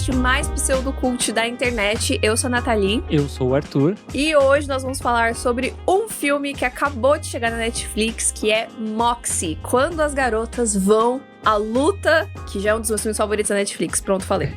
podcast mais pseudocult da internet. Eu sou a Nathalie. Eu sou o Arthur. E hoje nós vamos falar sobre um filme que acabou de chegar na Netflix, que é Moxie, Quando as Garotas Vão à Luta, que já é um dos meus filmes favoritos da Netflix. Pronto, falei.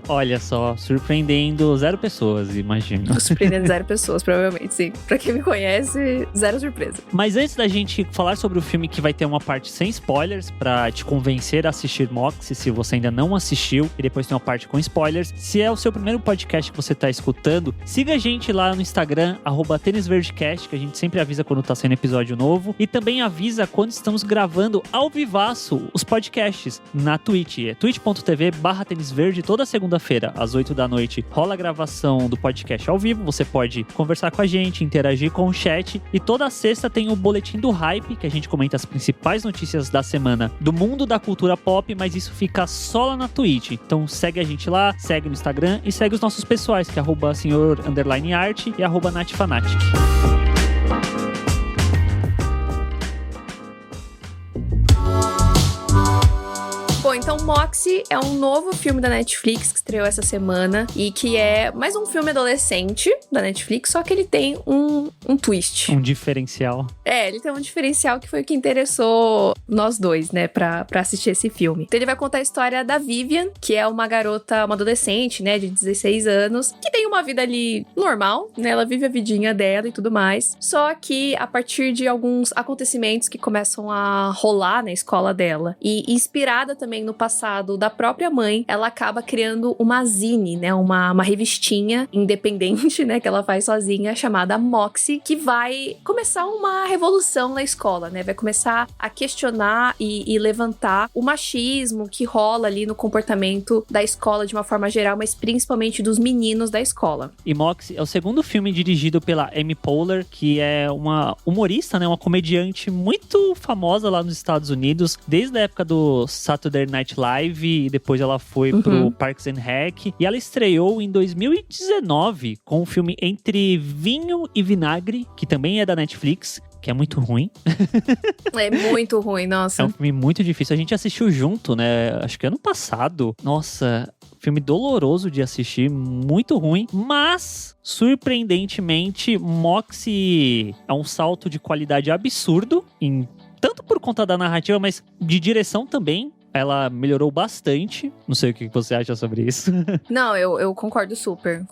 Olha só, surpreendendo 0 pessoas, imagino. Surpreendendo 0 pessoas, provavelmente, sim. Pra quem me conhece, 0 surpresa. Mas antes da gente falar sobre o filme, que vai ter uma parte sem spoilers, pra te convencer a assistir Moxie, se você ainda não assistiu, e depois tem uma parte com spoilers. Se é o seu primeiro podcast que você tá escutando, siga a gente lá no Instagram, @tênisverdecast, que a gente sempre avisa quando tá saindo episódio novo, e também avisa quando estamos gravando ao vivaço os podcasts na Twitch. É twitch.tv/tênisverde. Toda segunda-feira, às 8 da noite, rola a gravação do podcast ao vivo. Você pode conversar com a gente, interagir com o chat. E toda sexta tem o Boletim do Hype, que a gente comenta as principais notícias da semana do mundo da cultura pop, mas isso fica só lá na Twitch. Então segue a gente lá, segue no Instagram e segue os nossos pessoais, que é @senhor_art e @natfanatic. Bom, então Moxie é um novo filme da Netflix que estreou essa semana e que é mais um filme adolescente da Netflix, só que ele tem um twist. Um diferencial. Ele tem um diferencial que foi o que interessou nós dois, né, pra assistir esse filme. Então ele vai contar a história da Vivian, que é uma garota, uma adolescente, né, de 16 anos, que tem uma vida ali normal, né, ela vive a vidinha dela e tudo mais, só que a partir de alguns acontecimentos que começam a rolar na escola dela, e inspirada também no passado da própria mãe, ela acaba criando uma zine, né, uma revistinha independente, né, que ela faz sozinha, chamada Moxie, que vai começar uma revolução na escola, né, vai começar a questionar e levantar o machismo que rola ali no comportamento da escola de uma forma geral, mas principalmente dos meninos da escola. E Moxie é o segundo filme dirigido pela Amy Poehler, que é uma humorista, né, uma comediante muito famosa lá nos Estados Unidos, desde a época do Saturday Night Live, e depois ela foi pro Parks and Rec, e ela estreou em 2019 com o filme Entre Vinho e Vinagre, que também é da Netflix, que é muito ruim. É muito ruim, nossa. É um filme muito difícil. A gente assistiu junto, né? Acho que ano passado. Nossa, filme doloroso de assistir, muito ruim. Mas, surpreendentemente, Moxie é um salto de qualidade absurdo, tanto por conta da narrativa, mas de direção também. Ela melhorou bastante. Não sei o que você acha sobre isso. Não, eu concordo super.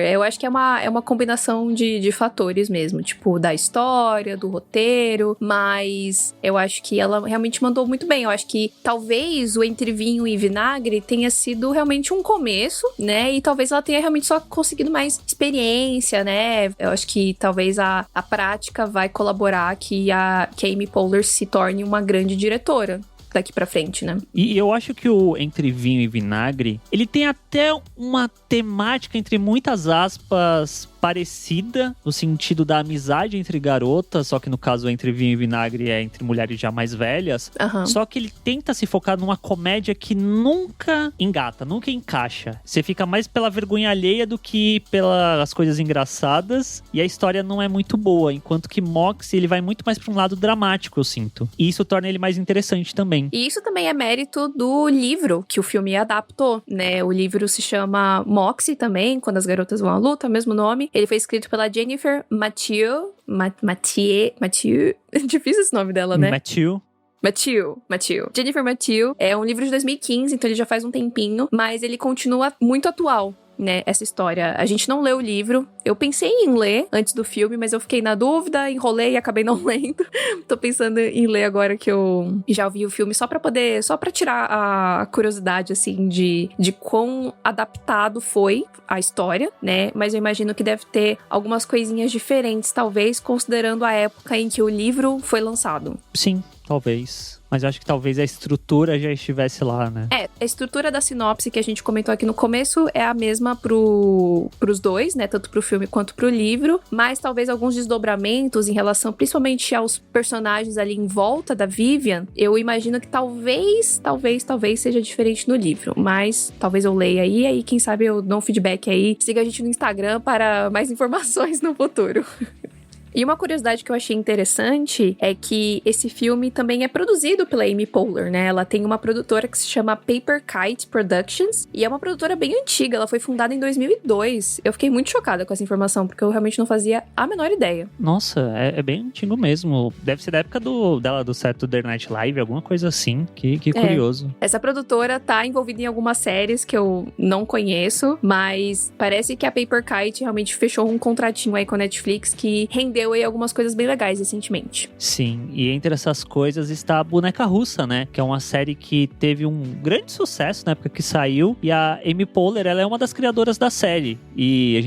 Eu acho que é uma combinação de fatores mesmo. Tipo, da história, do roteiro. Mas eu acho que ela realmente mandou muito bem. Eu acho que talvez o Entre Vinho e Vinagre tenha sido realmente um começo, né? E talvez ela tenha realmente só conseguido mais experiência, né? Eu acho que talvez a prática vai colaborar que a Amy Poehler se torne uma grande diretora daqui pra frente, né? E eu acho que o Entre Vinho e Vinagre, ele tem até uma temática, entre muitas aspas, parecida, no sentido da amizade entre garotas, só que no caso Entre Vinho e Vinagre é entre mulheres já mais velhas, só que ele tenta se focar numa comédia que nunca engata, nunca encaixa. Você fica mais pela vergonha alheia do que pelas coisas engraçadas, e a história não é muito boa, enquanto que Moxie, ele vai muito mais pra um lado dramático, eu sinto. E isso torna ele mais interessante também. E isso também é mérito do livro que o filme adaptou, né? O livro se chama Moxie também, Quando as Garotas Vão à Luta, é o mesmo nome. Ele foi escrito pela Jennifer Mathieu. Mathieu. Difícil esse nome dela, né? Mathieu. Jennifer Mathieu. É um livro de 2015, então ele já faz um tempinho, mas ele continua muito atual, né, essa história. A gente não leu o livro. Eu pensei em ler antes do filme, mas eu fiquei na dúvida, enrolei e acabei não lendo. Tô pensando em ler agora que eu já vi o filme, só pra tirar a curiosidade, assim, de quão adaptado foi a história, né? Mas eu imagino que deve ter algumas coisinhas diferentes, talvez, considerando a época em que o livro foi lançado. Sim, talvez. Mas eu acho que talvez a estrutura já estivesse lá, né? A estrutura da sinopse que a gente comentou aqui no começo é a mesma pros dois, né? Tanto pro filme quanto pro livro. Mas talvez alguns desdobramentos em relação, principalmente aos personagens ali em volta da Vivian, eu imagino que talvez seja diferente no livro. Mas talvez eu leia aí quem sabe eu dou um feedback aí. Siga a gente no Instagram para mais informações no futuro. E uma curiosidade que eu achei interessante é que esse filme também é produzido pela Amy Poehler, né? Ela tem uma produtora que se chama Paper Kite Productions e é uma produtora bem antiga, ela foi fundada em 2002. Eu fiquei muito chocada com essa informação, porque eu realmente não fazia a menor ideia. Nossa, é bem antigo mesmo. Deve ser da época dela do Saturday Night Live, alguma coisa assim. Que curioso. Essa produtora tá envolvida em algumas séries que eu não conheço, mas parece que a Paper Kite realmente fechou um contratinho aí com a Netflix que rendeu aí algumas coisas bem legais recentemente. Sim, e entre essas coisas está a Boneca Russa, né? Que é uma série que teve um grande sucesso na época que saiu. E a Amy Poehler, ela é uma das criadoras da série. E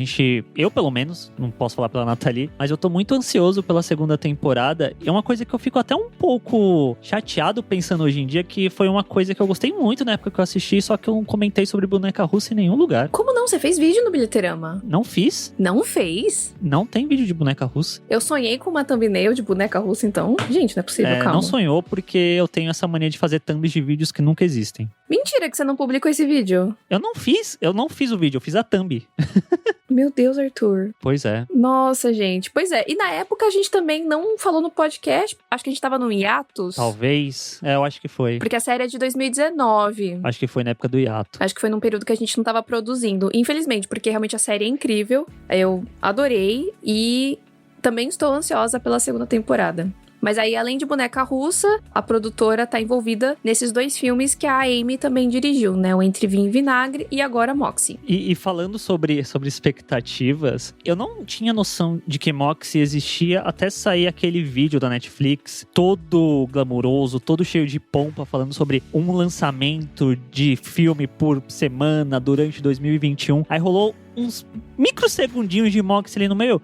eu pelo menos, não posso falar pela Nathalie, mas eu tô muito ansioso pela segunda temporada. E é uma coisa que eu fico até um pouco chateado pensando hoje em dia, que foi uma coisa que eu gostei muito na época que eu assisti, só que eu não comentei sobre Boneca Russa em nenhum lugar. Como não? Você fez vídeo no Bilheteirama? Não fiz. Não fez? Não tem vídeo de Boneca Russa. Eu sonhei com uma thumbnail de Boneca Russa, então... Gente, não é possível, calma. Não sonhou porque eu tenho essa mania de fazer thumbs de vídeos que nunca existem. Mentira que você não publicou esse vídeo. Eu não fiz o vídeo, eu fiz a thumb. Meu Deus, Arthur. Pois é. Nossa, gente. Pois é. E na época a gente também não falou no podcast. Acho que a gente tava no hiatus. Talvez. Eu acho que foi. Porque a série é de 2019. Acho que foi na época do hiato. Acho que foi num período que a gente não tava produzindo. Infelizmente, porque realmente a série é incrível. Eu adorei. E também estou ansiosa pela segunda temporada. Mas aí, além de Boneca Russa, a produtora tá envolvida nesses 2 filmes que a Amy também dirigiu, né? O Entre Vinho e Vinagre e agora Moxie. E falando sobre expectativas, eu não tinha noção de que Moxie existia até sair aquele vídeo da Netflix, todo glamuroso, todo cheio de pompa, falando sobre um lançamento de filme por semana durante 2021. Aí rolou uns microsegundinhos de Moxie ali no meio.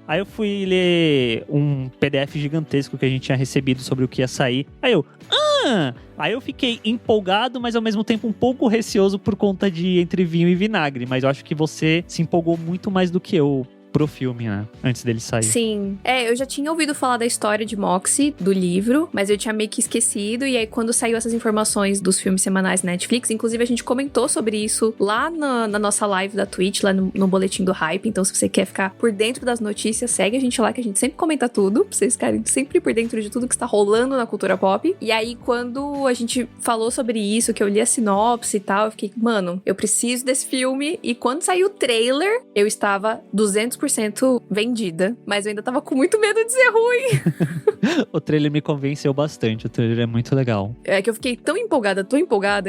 Aí eu fui ler um PDF gigantesco que a gente tinha recebido sobre o que ia sair. Aí eu fiquei empolgado, mas ao mesmo tempo um pouco receoso por conta de Entre Vinho e Vinagre. Mas eu acho que você se empolgou muito mais do que eu pro filme, né? Antes dele sair. Sim. Eu já tinha ouvido falar da história de Moxie, do livro, mas eu tinha meio que esquecido. E aí, quando saiu essas informações dos filmes semanais na Netflix, inclusive a gente comentou sobre isso lá na nossa live da Twitch, lá no Boletim do Hype. Então, se você quer ficar por dentro das notícias, segue a gente lá, que a gente sempre comenta tudo, pra vocês ficarem sempre por dentro de tudo que está rolando na cultura pop. E aí, quando a gente falou sobre isso, que eu li a sinopse e tal, eu fiquei, mano, eu preciso desse filme. E quando saiu o trailer, eu estava 200% vendida, mas eu ainda tava com muito medo de ser ruim. O trailer me convenceu bastante, o trailer é muito legal. É que eu fiquei tão empolgada,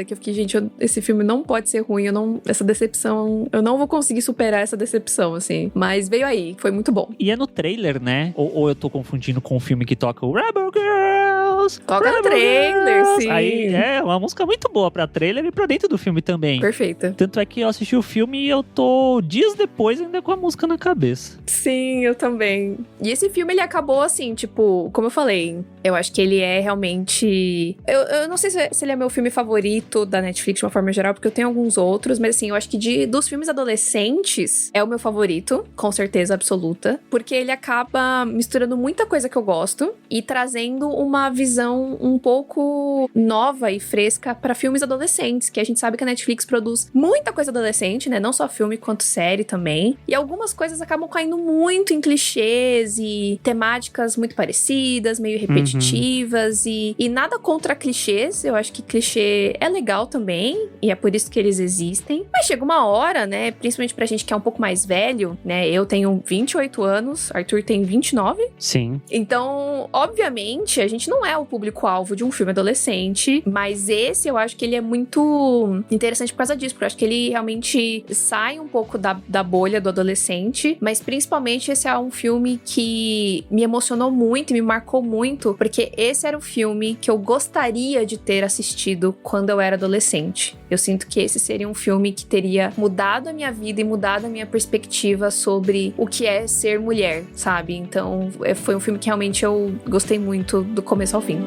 que eu fiquei, gente, esse filme não pode ser ruim, essa decepção, eu não vou conseguir superar essa decepção, assim. Mas veio aí, foi muito bom. E é no trailer, né? Ou eu tô confundindo com o filme que toca o Rebel Girls? Toca no trailer, sim. Aí é uma música muito boa pra trailer e pra dentro do filme também. Perfeita. Tanto é que eu assisti o filme e eu tô dias depois ainda com a música na cabeça. Sim, eu também. E esse filme, ele acabou assim, tipo, como eu falei, eu acho que ele é realmente... Eu não sei se ele é meu filme favorito da Netflix de uma forma geral, porque eu tenho alguns outros, mas assim, eu acho que dos filmes adolescentes, é o meu favorito, com certeza absoluta, porque ele acaba misturando muita coisa que eu gosto e trazendo uma visão um pouco nova e fresca pra filmes adolescentes, que a gente sabe que a Netflix produz muita coisa adolescente, né? Não só filme, quanto série também. E algumas coisas acabam caindo muito em clichês e temáticas muito parecidas, meio repetitivas e nada contra clichês. Eu acho que clichê é legal também e é por isso que eles existem. Mas chega uma hora, né, principalmente pra gente que é um pouco mais velho, né, eu tenho 28 anos, Arthur tem 29. Sim. Então, obviamente, a gente não é o público-alvo de um filme adolescente, mas esse eu acho que ele é muito interessante por causa disso, porque eu acho que ele realmente sai um pouco da bolha do adolescente, mas principalmente esse é um filme que me emocionou muito e me marcou muito, porque esse era o filme que eu gostaria de ter assistido quando eu era adolescente. Eu sinto que esse seria um filme que teria mudado a minha vida e mudado a minha perspectiva sobre o que é ser mulher, sabe? Então, foi um filme que realmente eu gostei muito do começo ao fim.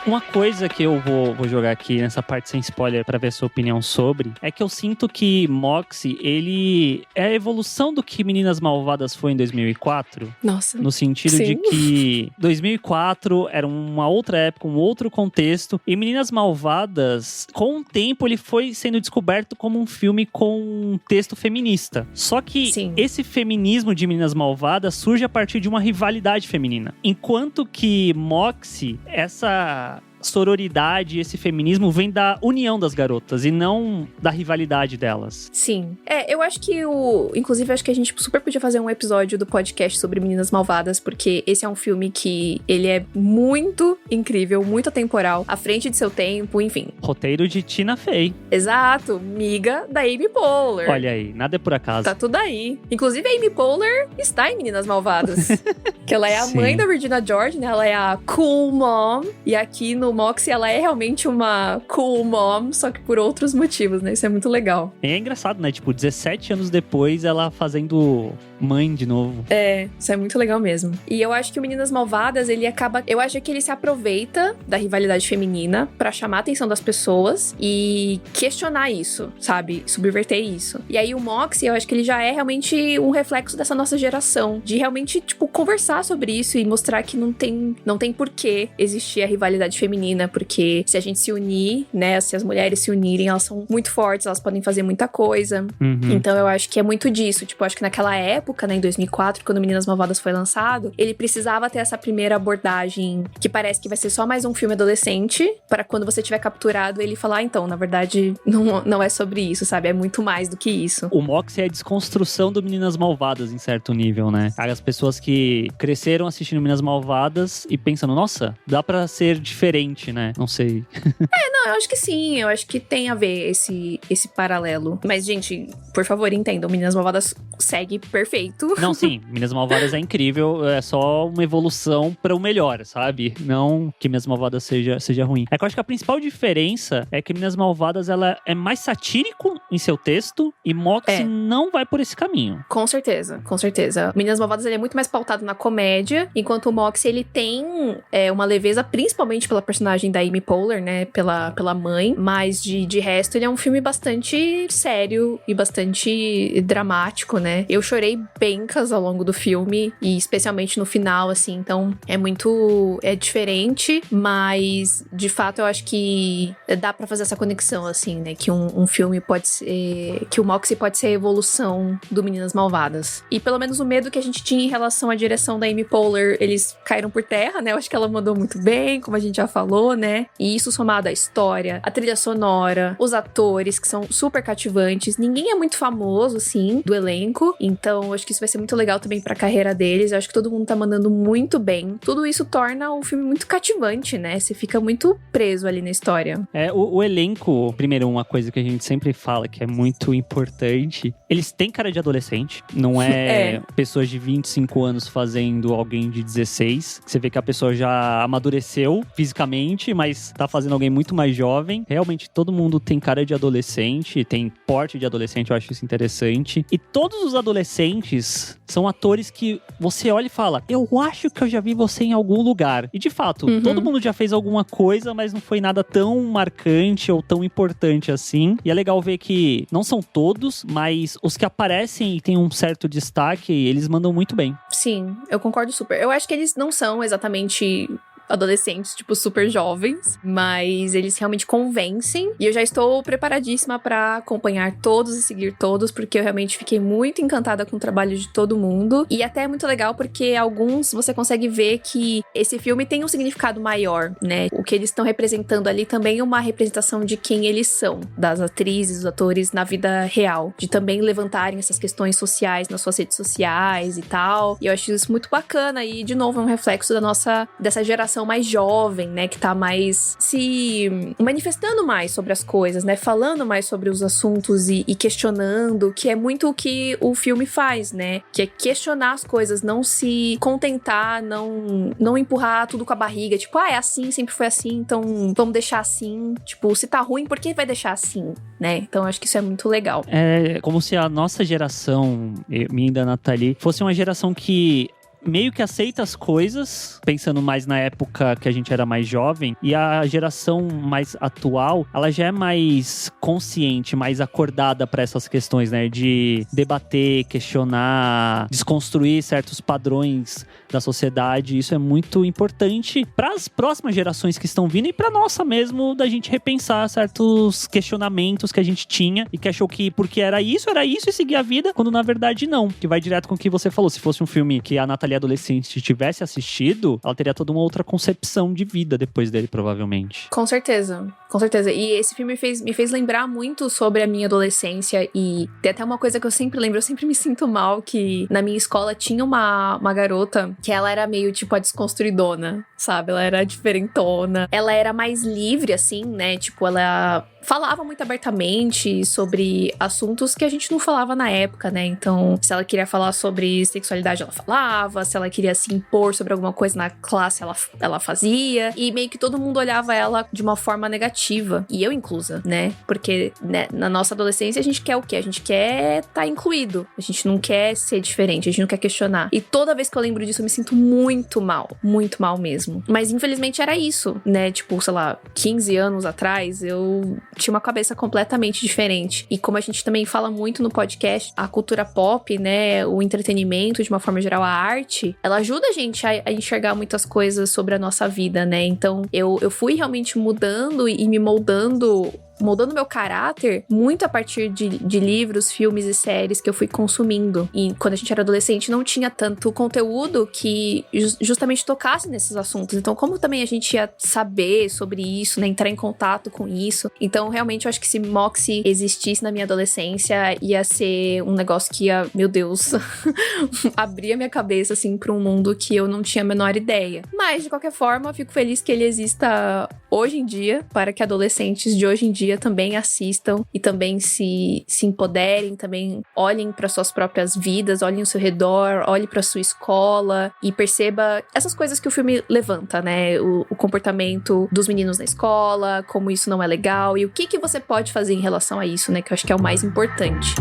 Uma coisa que eu vou jogar aqui nessa parte sem spoiler pra ver a sua opinião sobre, é que eu sinto que Moxie, ele é a evolução do que Meninas Malvadas foi em 2004. Nossa. No sentido Sim. de que 2004 era uma outra época, um outro contexto. E Meninas Malvadas, com o tempo, ele foi sendo descoberto como um filme com um texto feminista. Só que Sim. esse feminismo de Meninas Malvadas surge a partir de uma rivalidade feminina. Enquanto que Moxie, essa sororidade, esse feminismo vem da união das garotas e não da rivalidade delas. Sim. Eu acho que inclusive, acho que a gente super podia fazer um episódio do podcast sobre Meninas Malvadas, porque esse é um filme que ele é muito incrível, muito atemporal, à frente de seu tempo, enfim. Roteiro de Tina Fey. Exato. Miga da Amy Poehler. Olha aí, nada é por acaso. Tá tudo aí. Inclusive, a Amy Poehler está em Meninas Malvadas. Que ela é a Sim. mãe da Regina George, né? Ela é a cool mom. E aqui no Moxie, ela é realmente uma cool mom, só que por outros motivos, né? Isso é muito legal. E é engraçado, né? Tipo, 17 anos depois, ela fazendo mãe de novo. Isso é muito legal mesmo. E eu acho que o Meninas Malvadas, ele acaba... Eu acho que ele se aproveita da rivalidade feminina pra chamar a atenção das pessoas e questionar isso, sabe? Subverter isso. E aí o Moxie, eu acho que ele já é realmente um reflexo dessa nossa geração. De realmente, tipo, conversar sobre isso e mostrar que não tem porquê existir a rivalidade feminina, porque se a gente se unir, né? Se as mulheres se unirem, elas são muito fortes, elas podem fazer muita coisa. Uhum. Então eu acho que é muito disso. Tipo, acho que naquela época, né, em 2004, quando Meninas Malvadas foi lançado, ele precisava ter essa primeira abordagem que parece que vai ser só mais um filme adolescente, para quando você tiver capturado, ele falar, então, na verdade, não é sobre isso, sabe? É muito mais do que isso. O Moxie é a desconstrução do Meninas Malvadas, em certo nível, né? As pessoas que cresceram assistindo Meninas Malvadas e pensando, nossa, dá pra ser diferente, né? Não sei. Não, eu acho que sim, eu acho que tem a ver esse paralelo. Mas, gente, por favor, entendam, Meninas Malvadas segue perfeito. Não, sim, Meninas Malvadas é incrível, é só uma evolução para o melhor, sabe? Não que Meninas Malvadas seja ruim. É que eu acho que a principal diferença é que Meninas Malvadas, ela é mais satírico em seu texto e Moxie não vai por esse caminho. Com certeza, com certeza. Meninas Malvadas, ele é muito mais pautado na comédia, enquanto o Moxie, ele tem uma leveza, principalmente pela personagem da Amy Poehler, né? Pela mãe, mas de resto, ele é um filme bastante sério e bastante dramático, né? Eu chorei bencas ao longo do filme, e especialmente no final, assim, então é diferente, mas de fato eu acho que dá pra fazer essa conexão, assim, né? Que um filme pode ser, que o Moxie pode ser a evolução do Meninas Malvadas. E pelo menos o medo que a gente tinha em relação à direção da Amy Poehler, eles caíram por terra, né? Eu acho que ela mandou muito bem, como a gente já falou, né? E isso somado à história, a trilha sonora, os atores, que são super cativantes. Ninguém é muito famoso, assim, do elenco. Então, eu acho que isso vai ser muito legal também pra carreira deles. Eu acho que todo mundo tá mandando muito bem. Tudo isso torna o filme muito cativante, né? Você fica muito preso ali na história. O elenco, primeiro, uma coisa que a gente sempre fala que é muito importante, eles têm cara de adolescente. Não é pessoas de 25 anos fazendo alguém de 16. Você vê que a pessoa já amadureceu fisicamente, mas tá fazendo alguém muito mais jovem. Realmente, todo mundo tem cara de adolescente, tem porte de adolescente, eu acho isso interessante. E todos os adolescentes são atores que você olha e fala, eu acho que eu já vi você em algum lugar. E de fato, todo mundo já fez alguma coisa, mas não foi nada tão marcante ou tão importante assim. E é legal ver que não são todos, mas os que aparecem e têm um certo destaque, eles mandam muito bem. Sim, eu concordo super. Eu acho que eles não são exatamente adolescentes, tipo, super jovens, mas eles realmente convencem, e eu já estou preparadíssima pra acompanhar todos e seguir todos, porque eu realmente fiquei muito encantada com o trabalho de todo mundo, e até é muito legal porque alguns você consegue ver que esse filme tem um significado maior, né? O que eles estão representando ali também é uma representação de quem eles são, das atrizes, dos atores na vida real, de também levantarem essas questões sociais nas suas redes sociais e tal, e eu acho isso muito bacana, e de novo é um reflexo dessa geração mais jovem, né, que tá mais se manifestando mais sobre as coisas, né, falando mais sobre os assuntos e questionando, que é muito o que o filme faz, né, que é questionar as coisas, não se contentar, não empurrar tudo com a barriga, tipo, é assim, sempre foi assim, então vamos deixar assim, tipo, se tá ruim, por que vai deixar assim, né, então eu acho que isso é muito legal. É como se a nossa geração, minha e da Nathalie, fosse uma geração que meio que aceita as coisas, pensando mais na época que a gente era mais jovem, e a geração mais atual, ela já é mais consciente, mais acordada para essas questões, né? De debater, questionar, desconstruir certos padrões da sociedade. Isso é muito importante para as próximas gerações que estão vindo e para nossa mesmo, da gente repensar certos questionamentos que a gente tinha e que achou que porque era isso e seguir a vida, quando na verdade não. Que vai direto com o que você falou. Se fosse um filme que a Nathalie adolescente tivesse assistido, ela teria toda uma outra concepção de vida depois dele, provavelmente. Com certeza. Com certeza. E esse filme me fez lembrar muito sobre a minha adolescência. E tem até uma coisa que eu sempre lembro. Eu sempre me sinto mal que na minha escola tinha uma garota que ela era meio tipo a desconstruidona, sabe? Ela era diferentona. Ela era mais livre, assim, né? Tipo, ela falava muito abertamente sobre assuntos que a gente não falava na época, né? Então, se ela queria falar sobre sexualidade, ela falava. Se ela queria se impor sobre alguma coisa na classe, ela fazia. E meio que todo mundo olhava ela de uma forma negativa. E eu inclusa, né? Porque, né, na nossa adolescência, a gente quer o quê? A gente quer estar incluído. A gente não quer ser diferente. A gente não quer questionar. E toda vez que eu lembro disso, eu me sinto muito mal. Muito mal mesmo. Mas, infelizmente, era isso, né? Tipo, sei lá, 15 anos atrás, eu tinha uma cabeça completamente diferente. E como a gente também fala muito no podcast, a cultura pop, né, o entretenimento, de uma forma geral, a arte, ela ajuda a gente a enxergar muitas coisas sobre a nossa vida, né? Então, eu fui realmente mudando e me moldando meu caráter muito a partir de livros, filmes e séries que eu fui consumindo. E quando a gente era adolescente não tinha tanto conteúdo que justamente tocasse nesses assuntos. Então, como também a gente ia saber sobre isso, né, entrar em contato com isso. Então, realmente, eu acho que se Moxie existisse na minha adolescência, ia ser um negócio que ia, meu Deus, abrir a minha cabeça, assim, pra um mundo que eu não tinha a menor ideia. Mas, de qualquer forma, eu fico feliz que ele exista hoje em dia, para que adolescentes de hoje em dia também assistam e também se empoderem, também olhem para suas próprias vidas, olhem ao seu redor, olhem para sua escola e perceba essas coisas que o filme levanta, né? O comportamento dos meninos na escola, como isso não é legal e o que você pode fazer em relação a isso, né? Que eu acho que é o mais importante.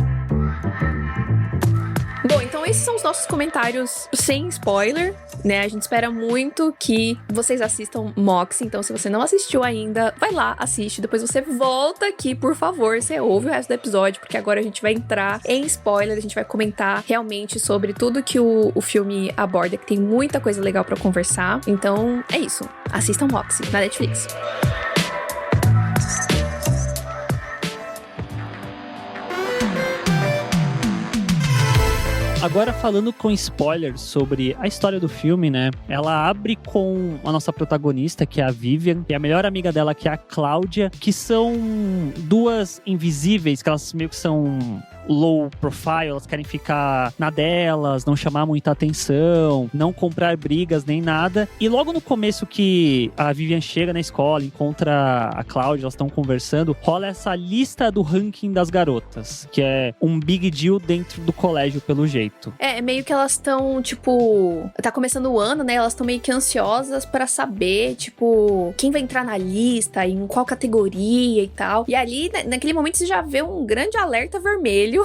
Bom, então esses são os nossos comentários sem spoiler, né? A gente espera muito que vocês assistam Moxie. Então, se você não assistiu ainda, vai lá, assiste. Depois você volta aqui, por favor. Você ouve o resto do episódio, porque agora a gente vai entrar em spoiler. A gente vai comentar realmente sobre tudo que o filme aborda, que tem muita coisa legal pra conversar. Então, é isso. Assistam Moxie na Netflix. Agora falando com spoilers sobre a história do filme, né? Ela abre com a nossa protagonista, que é a Vivian, e a melhor amiga dela, que é a Cláudia, que são duas invisíveis, que elas meio que são low profile, elas querem ficar na delas, não chamar muita atenção, não comprar brigas nem nada. E logo no começo que a Vivian chega na escola, encontra a Cláudia, elas estão conversando, rola essa lista do ranking das garotas, que é um big deal dentro do colégio, pelo jeito. É meio que elas estão, tipo, tá começando o ano, né? Elas estão meio que ansiosas pra saber, tipo, quem vai entrar na lista, em qual categoria e tal. E ali, naquele momento, você já vê um grande alerta vermelho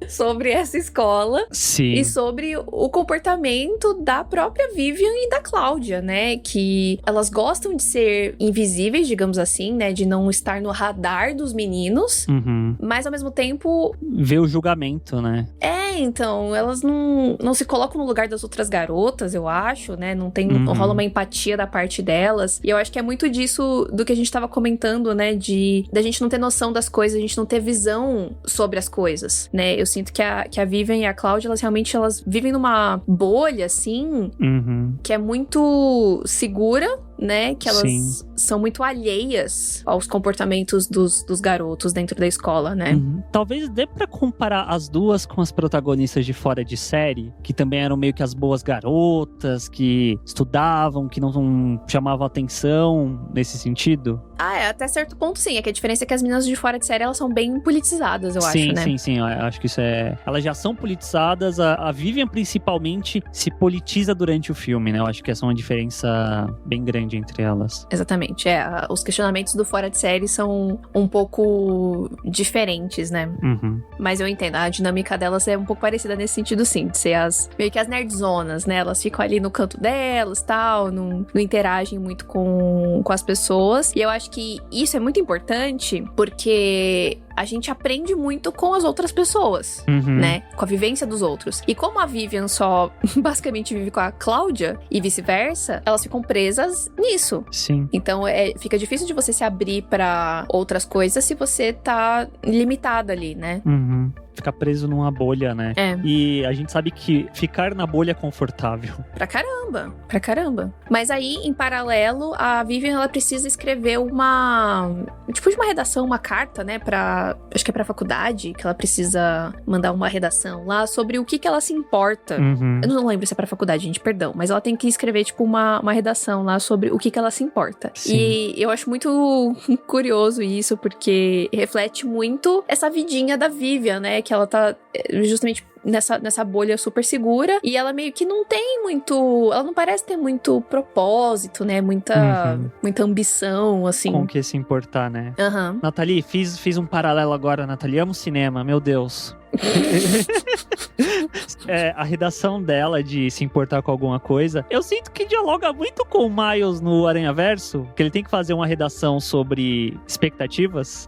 sobre essa escola. Sim. E sobre o comportamento da própria Vivian e da Cláudia, né? Que elas gostam de ser invisíveis, digamos assim, né? De não estar no radar dos meninos. Uhum. Mas, ao mesmo tempo... Vê o julgamento, né? Então, elas não se colocam no lugar das outras garotas, eu acho, né? Não rola uma empatia da parte delas. E eu acho que é muito disso do que a gente tava comentando, né? Da gente não ter noção das coisas, a gente não ter visão sobre as coisas, né? Eu sinto que a Vivian e a Cláudia, elas realmente vivem numa bolha, assim, que é muito segura, né? Que elas são muito alheias aos comportamentos dos garotos dentro da escola, né? Talvez dê pra comparar as duas com as protagonistas de Fora de Série, que também eram meio que as boas garotas, que estudavam, que não chamavam atenção nesse sentido. Até certo ponto sim. É que a diferença é que as meninas de Fora de Série, elas são bem politizadas, eu acho, né? Sim. Eu acho que isso é... Elas já são politizadas. A Vivian, principalmente, se politiza durante o filme, né? Eu acho que essa é uma diferença bem grande entre elas. Exatamente. exatamente. Os questionamentos do Fora de Série são um pouco diferentes, né? Mas eu entendo, a dinâmica delas é um pouco parecida nesse sentido, sim, de ser meio que as nerdzonas, né? Elas ficam ali no canto delas, tal, não interagem muito com as pessoas. E eu acho que isso é muito importante, porque a gente aprende muito com as outras pessoas, né? Com a vivência dos outros. E como a Vivian só basicamente vive com a Cláudia e vice-versa, elas ficam presas nisso. Sim. Então fica difícil de você se abrir pra outras coisas se você tá limitada ali, né? Ficar preso numa bolha, né? E a gente sabe que ficar na bolha é confortável. Pra caramba. Mas aí, em paralelo, a Vivian, ela precisa escrever tipo de uma redação, uma carta, né? Acho que é pra faculdade, que ela precisa mandar uma redação lá sobre o que ela se importa. Eu não lembro se é pra faculdade, gente, perdão. Mas ela tem que escrever, tipo, uma redação lá sobre o que ela se importa. Sim. E eu acho muito curioso isso, porque reflete muito essa vidinha da Vivian, né? Que ela tá justamente nessa bolha super segura, e ela meio que não tem muito... Ela não parece ter muito propósito, né? Muita ambição, assim. Com o que se importar, né? Nathalie, fiz um paralelo agora, Nathalie. Amo cinema, meu Deus. A redação dela de se importar com alguma coisa, eu sinto que dialoga muito com o Miles no Aranhaverso, que ele tem que fazer uma redação sobre expectativas.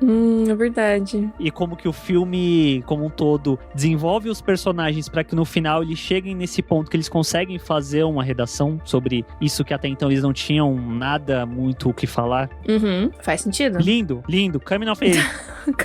É verdade. E como que o filme, como um todo, desenvolve os personagens para que no final eles cheguem nesse ponto que eles conseguem fazer uma redação sobre isso que até então eles não tinham nada muito o que falar. Faz sentido. Lindo. Coming of Age.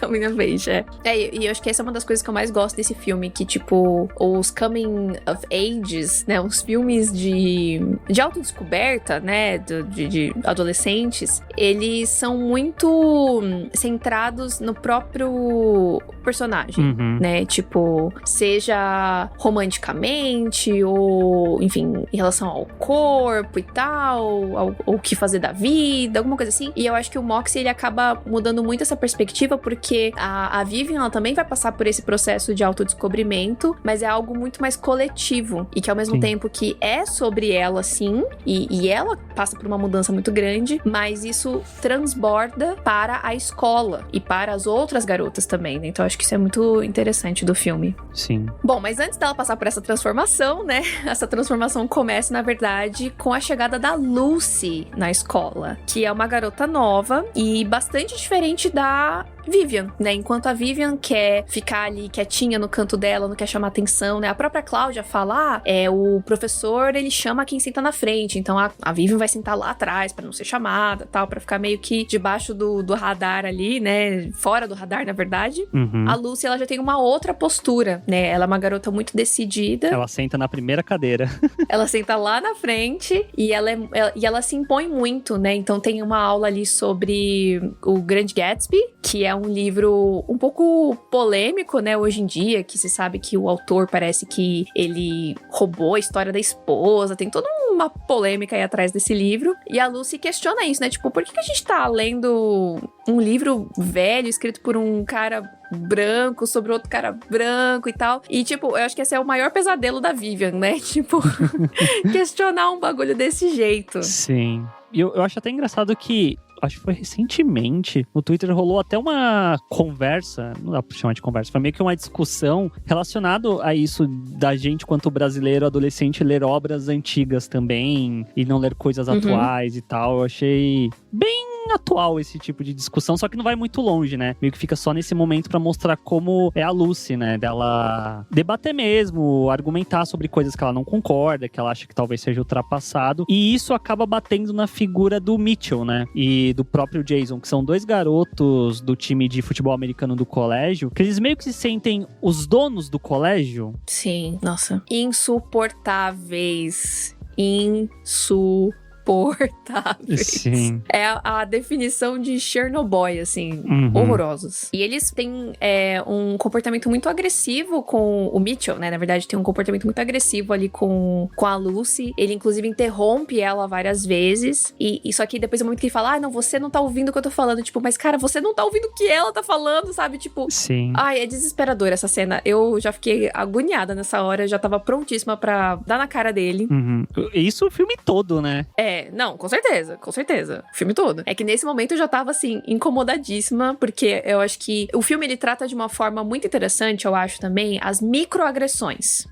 Coming of Age, e eu acho que essa é uma das coisas que eu mais gosto desse filme, que, tipo, os Coming of Ages, né, os filmes de autodescoberta, né, de adolescentes, eles são muito centrados no próprio personagem, né, tipo, seja romanticamente, ou, enfim, em relação ao corpo e tal, ao que fazer da vida, alguma coisa assim. E eu acho que o Moxie, ele acaba mudando muito essa perspectiva, porque a Vivian, ela também vai passar por esse processo de autodescobrimento, mas é algo muito mais coletivo, e que ao mesmo tempo que é sobre ela, sim, e ela passa por uma mudança muito grande, mas isso transborda para a escola e para as outras garotas também, né? Então acho que isso é muito interessante do filme. Sim. Bom, mas antes dela passar por essa transformação, né? Essa transformação começa, na verdade, com a chegada da Lucy na escola, que é uma garota nova e bastante diferente da Vivian, né? Enquanto a Vivian quer ficar ali quietinha no canto dela, não quer chamar atenção, né? A própria Cláudia fala, o professor, ele chama quem senta na frente, então a Vivian vai sentar lá atrás pra não ser chamada, tal, pra ficar meio que debaixo do radar ali, né? Fora do radar, na verdade. A Lucy, ela já tem uma outra postura, né? Ela é uma garota muito decidida. Ela senta na primeira cadeira. Ela senta lá na frente e ela se impõe muito, né? Então tem uma aula ali sobre o Grande Gatsby, que é um livro um pouco polêmico, né, hoje em dia, que se sabe que o autor parece que ele roubou a história da esposa, tem toda uma polêmica aí atrás desse livro, e a Lucy questiona isso, né, tipo, por que a gente tá lendo um livro velho, escrito por um cara branco, sobre outro cara branco e tal, e tipo, eu acho que esse é o maior pesadelo da Vivian, né, tipo, questionar um bagulho desse jeito. Sim. E eu acho até engraçado que acho que foi recentemente, no Twitter rolou até uma conversa, não dá pra chamar de conversa, foi meio que uma discussão relacionado a isso da gente, quanto brasileiro, adolescente, ler obras antigas também, e não ler coisas atuais e tal. Eu achei bem atual esse tipo de discussão, só que não vai muito longe, né? Meio que fica só nesse momento pra mostrar como é a Lucy, né? Dela debater mesmo, argumentar sobre coisas que ela não concorda, que ela acha que talvez seja ultrapassado. E isso acaba batendo na figura do Mitchell, né? E do próprio Jason, que são dois garotos do time de futebol americano do colégio, que eles meio que se sentem os donos do colégio. Sim, nossa. Insuportáveis. Sim. É a definição de Chernobyl, assim, horrorosos. E eles têm um comportamento muito agressivo com o Mitchell, né? Na verdade, tem um comportamento muito agressivo ali com a Lucy. Ele, inclusive, interrompe ela várias vezes. E só que depois é muito que ele fala, não, você não tá ouvindo o que eu tô falando. Tipo, mas cara, você não tá ouvindo o que ela tá falando, sabe? Tipo, sim. Ai, é desesperador essa cena. Eu já fiquei agoniada nessa hora, eu já tava prontíssima pra dar na cara dele. Isso o filme todo, né? Não, com certeza. O filme todo. É que nesse momento eu já tava, assim, incomodadíssima, porque eu acho que o filme, ele trata de uma forma muito interessante, eu acho também, as microagressões.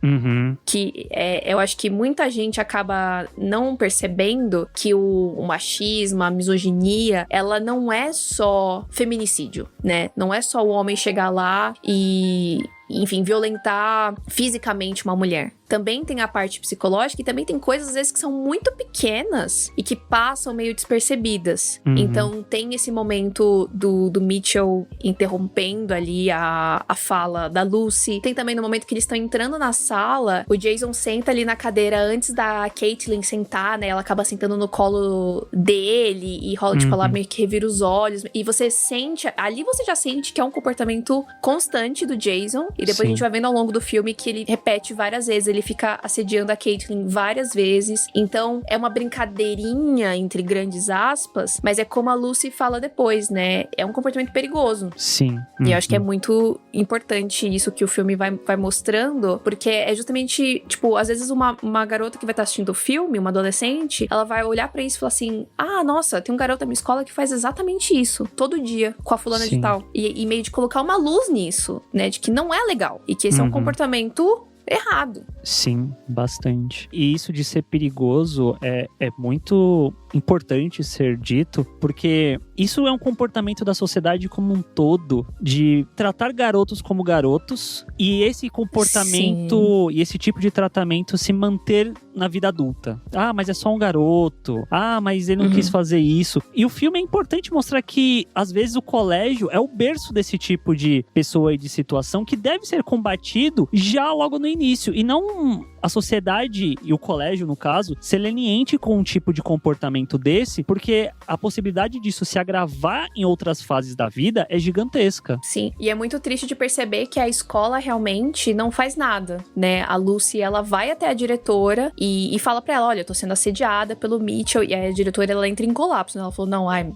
Que eu acho que muita gente acaba não percebendo que o machismo, a misoginia, ela não é só feminicídio, né? Não é só o homem chegar lá e, enfim, violentar fisicamente uma mulher. Também tem a parte psicológica e também tem coisas, às vezes, que são muito pequenas e que passam meio despercebidas. Então, tem esse momento do Mitchell interrompendo ali a fala da Lucy. Tem também no momento que eles estão entrando na sala, o Jason senta ali na cadeira antes da Caitlyn sentar, né? Ela acaba sentando no colo dele e rola, tipo, ela meio que revira os olhos. E você sente... Ali você já sente que é um comportamento constante do Jason. E depois a gente vai vendo ao longo do filme que ele repete várias vezes. Ele fica assediando a Caitlyn várias vezes. Então, é uma brincadeirinha, entre grandes aspas, mas é como a Lucy fala depois, né? É um comportamento perigoso. Sim. E eu acho que é muito importante isso que o filme vai mostrando, porque é justamente, tipo, às vezes uma garota que vai estar assistindo o filme, uma adolescente, ela vai olhar pra isso e falar assim, nossa, tem um garoto da minha escola que faz exatamente isso, todo dia, com a fulana de tal. E meio de colocar uma luz nisso, né? De que não é legal. E que esse é um comportamento errado. Sim, bastante. E isso de ser perigoso é muito importante ser dito, porque isso é um comportamento da sociedade como um todo, de tratar garotos como garotos, e esse comportamento e esse tipo de tratamento se manter na vida adulta. Mas é só um garoto. Mas ele não quis fazer isso. E o filme é importante mostrar que, às vezes, o colégio é o berço desse tipo de pessoa e de situação que deve ser combatido já logo no início, e não a sociedade e o colégio, no caso, ser leniente com um tipo de comportamento desse, porque a possibilidade disso se agravar em outras fases da vida é gigantesca. Sim, e é muito triste de perceber que a escola realmente não faz nada, né? A Lucy, ela vai até a diretora e fala pra ela, olha, eu tô sendo assediada pelo Mitchell, e aí a diretora, ela entra em colapso, né? Ela falou,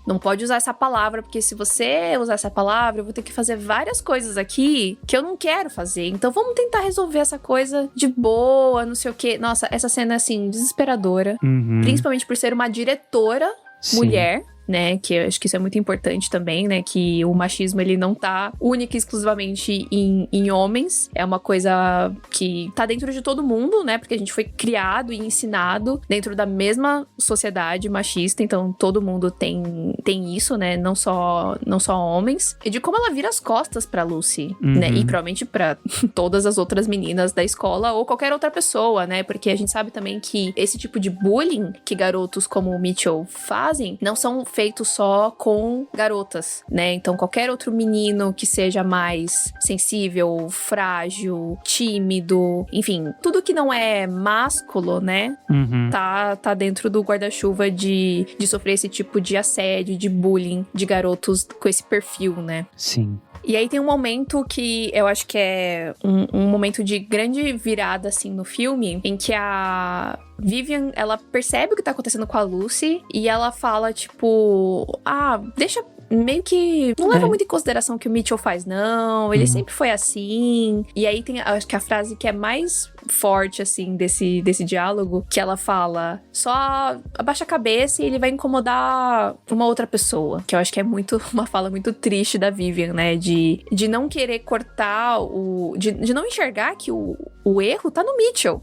não pode usar essa palavra, porque se você usar essa palavra, eu vou ter que fazer várias coisas aqui que eu não quero fazer, então vamos tentar resolver essa coisa de boa, não sei o quê. Nossa, essa cena é, assim, desesperadora. Principalmente por ser uma diretora mulher, né, que eu acho que isso é muito importante também, né, que o machismo, ele não tá única e exclusivamente em homens, é uma coisa que tá dentro de todo mundo, né, porque a gente foi criado e ensinado dentro da mesma sociedade machista, então todo mundo tem isso, né, não só homens, e de como ela vira as costas pra Lucy, né, e provavelmente pra todas as outras meninas da escola ou qualquer outra pessoa, né, porque a gente sabe também que esse tipo de bullying que garotos como o Mitchell fazem, não são feito só com garotas, né? Então, qualquer outro menino que seja mais sensível, frágil, tímido, enfim, tudo que não é másculo, né? Tá dentro do guarda-chuva de sofrer esse tipo de assédio, de bullying, de garotos com esse perfil, né? Sim. E aí tem um momento que eu acho que é um momento de grande virada, assim, no filme, em que a Vivian, ela percebe o que tá acontecendo com a Lucy e ela fala, tipo, deixa... Meio que não leva muito em consideração o que o Mitchell faz, não. Ele sempre foi assim. E aí tem, acho que a frase que é mais forte, assim, desse diálogo, que ela fala, só abaixa a cabeça e ele vai incomodar uma outra pessoa. Que eu acho que é uma fala muito triste da Vivian, né? De não querer cortar de não enxergar que o erro tá no Mitchell.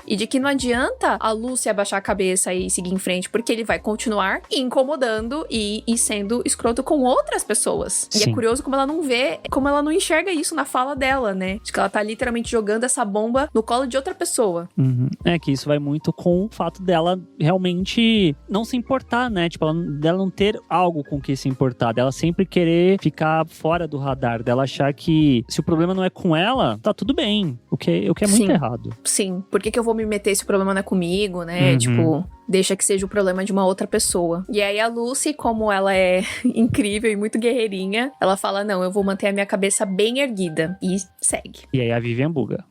E de que não adianta a Lucy abaixar a cabeça e seguir em frente, porque ele vai continuar incomodando e sendo escroto com outras pessoas. Sim. E é curioso como ela não vê, como ela não enxerga isso na fala dela, né? De que ela tá literalmente jogando essa bomba no colo de outra pessoa. É que isso vai muito com o fato dela realmente não se importar, né? Tipo, dela não ter algo com que se importar, dela sempre querer ficar fora do radar, dela achar que se o problema não é com ela, tá tudo bem. O que é muito errado. Sim. Por que eu vou me meter se o problema não é comigo, né? Tipo, deixa que seja o problema de uma outra pessoa. E aí a Lucy, como ela é incrível e muito guerreirinha, ela fala, não, eu vou manter a minha cabeça bem erguida. E segue. E aí a Vivian buga.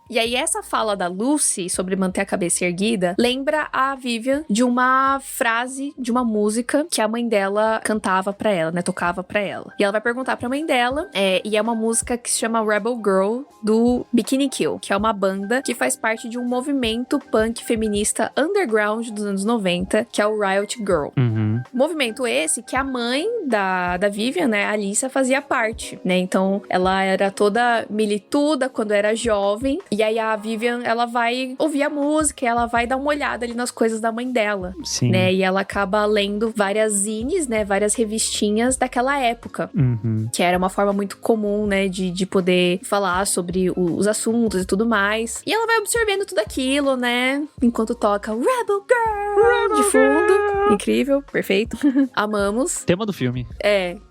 E aí essa fala da Lucy sobre manter a cabeça erguida lembra a Vivian de uma frase de uma música que a mãe dela cantava pra ela, né? Tocava pra ela. E ela vai perguntar pra mãe dela, e é uma música que se chama Rebel Girl, do Bikini Kill, que é uma banda que faz parte de um movimento punk feminista underground dos anos 90, que é o Riot Girl. Movimento esse que a mãe da Vivian, né, a Alyssa, fazia parte, né? Então, ela era toda milituda quando era jovem, e aí a Vivian, ela vai ouvir a música, e ela vai dar uma olhada ali nas coisas da mãe dela. Sim. Né? E ela acaba lendo várias zines, né, várias revistinhas daquela época, que era uma forma muito comum, né, de poder falar sobre os assuntos e tudo mais. E ela vai absorvendo tudo aquilo, né, enquanto toca Rebel Girl de fundo. Incrível, perfeito. Amamos. Tema do filme.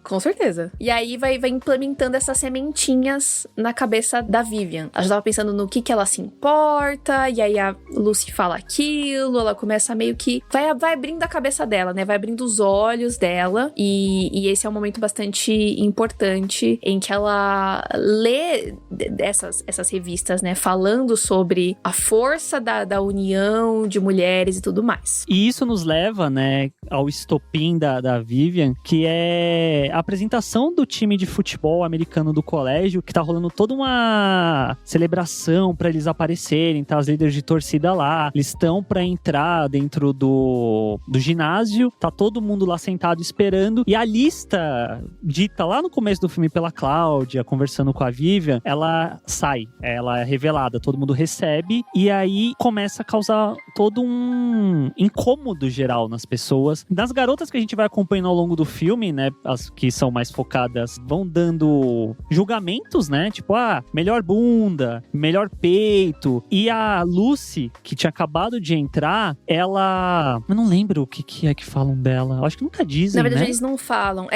Com certeza. E aí vai implementando essas sementinhas na cabeça da Vivian. Ela já tava pensando no que ela se importa, e aí a Lucy fala aquilo, ela começa meio que... Vai abrindo a cabeça dela, né? Vai abrindo os olhos dela, e esse é um momento bastante importante em que ela lê essas revistas, né? Falando sobre a força da união de mulheres e tudo mais. E isso nos leva, né, ao estopim da Vivian, que é a apresentação do time de futebol americano do colégio, que tá rolando toda uma celebração pra eles aparecerem, tá? Os líderes de torcida lá, eles estão pra entrar dentro do ginásio, tá todo mundo lá sentado esperando, e a lista dita lá no começo do filme pela Cláudia, conversando com a Vivian, ela sai, ela é revelada, todo mundo recebe, e aí começa a causar todo um incômodo geral nas pessoas. Das garotas que a gente vai acompanhando ao longo do filme, né, as que são mais focadas, vão dando julgamentos, né, tipo, melhor bunda, melhor peito, e a Lucy, que tinha acabado de entrar, ela... Eu não lembro o que é que falam dela, acho que nunca dizem, na verdade, né? eles não falam,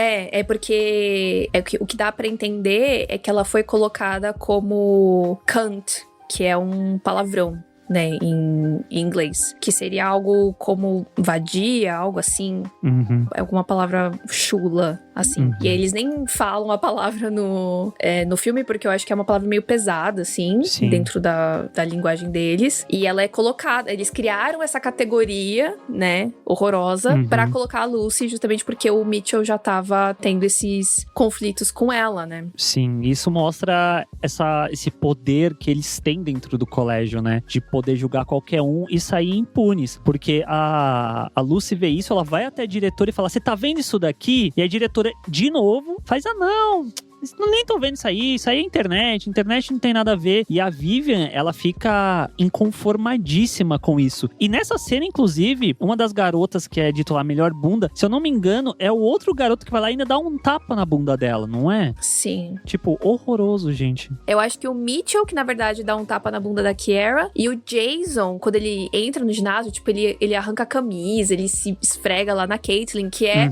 porque o que dá pra entender é que ela foi colocada como cunt, que é um palavrão, né, em inglês, que seria algo como vadia, algo assim, alguma palavra chula, assim. E eles nem falam a palavra no filme, porque eu acho que é uma palavra meio pesada, assim, dentro da linguagem deles. E ela é colocada, eles criaram essa categoria, né, horrorosa, pra colocar a Lucy, justamente porque o Mitchell já tava tendo esses conflitos com ela, né? Sim, isso mostra esse poder que eles têm dentro do colégio, né, de poder julgar qualquer um e sair impunes. Porque a Lucy vê isso, ela vai até a diretora e fala, você tá vendo isso daqui? E a diretora, de novo, faz, não... Nem tô vendo isso aí é internet não tem nada a ver. E a Vivian, ela fica inconformadíssima com isso. E nessa cena, inclusive, uma das garotas que é dito lá, melhor bunda, se eu não me engano, é o outro garoto que vai lá e ainda dá um tapa na bunda dela, não é? Sim. Tipo, horroroso, gente. Eu acho que o Mitchell, que na verdade dá um tapa na bunda da Kiera, e o Jason, quando ele entra no ginásio, tipo, ele arranca a camisa, ele se esfrega lá na Caitlyn, que é...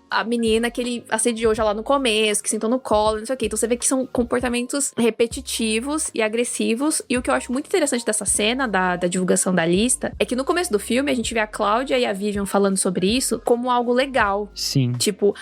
a menina que ele assediou já lá no começo, que sentou no colo, não sei o quê. Então você vê que são comportamentos repetitivos e agressivos. E o que eu acho muito interessante dessa cena, da divulgação da lista, é que no começo do filme a gente vê a Cláudia e a Vivian falando sobre isso como algo legal. Sim. Tipo,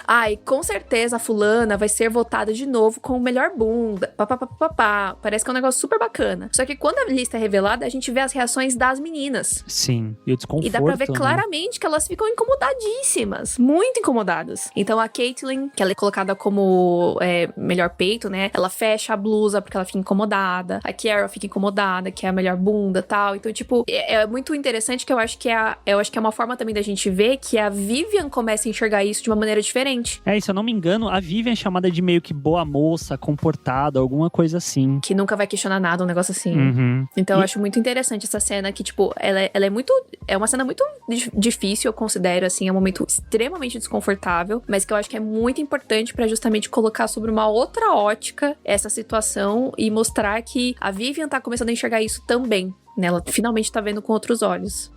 com certeza a fulana vai ser votada de novo com o melhor bunda. Papapá. Parece que é um negócio super bacana. Só que quando a lista é revelada, a gente vê as reações das meninas. Sim. E o desconforto, e dá pra ver, né, claramente que elas ficam incomodadíssimas. Muito incomodadas. Então a Caitlyn, que ela é colocada como melhor peito, né? Ela fecha a blusa porque ela fica incomodada. A Kiera fica incomodada, que é a melhor bunda e tal. Então, tipo, é muito interessante que eu acho que é uma forma também da gente ver que a Vivian começa a enxergar isso de uma maneira diferente. E se eu não me engano, a Vivian é chamada de meio que boa moça, comportada, alguma coisa assim. Que nunca vai questionar nada, um negócio assim. Então eu acho muito interessante essa cena que, tipo, ela é muito... É uma cena muito difícil, eu considero, assim. É um momento extremamente desconfortável, mas que eu acho que é muito importante pra justamente colocar sobre uma outra ótica essa situação e mostrar que a Vivian tá começando a enxergar isso também. Né? Ela finalmente tá vendo com outros olhos.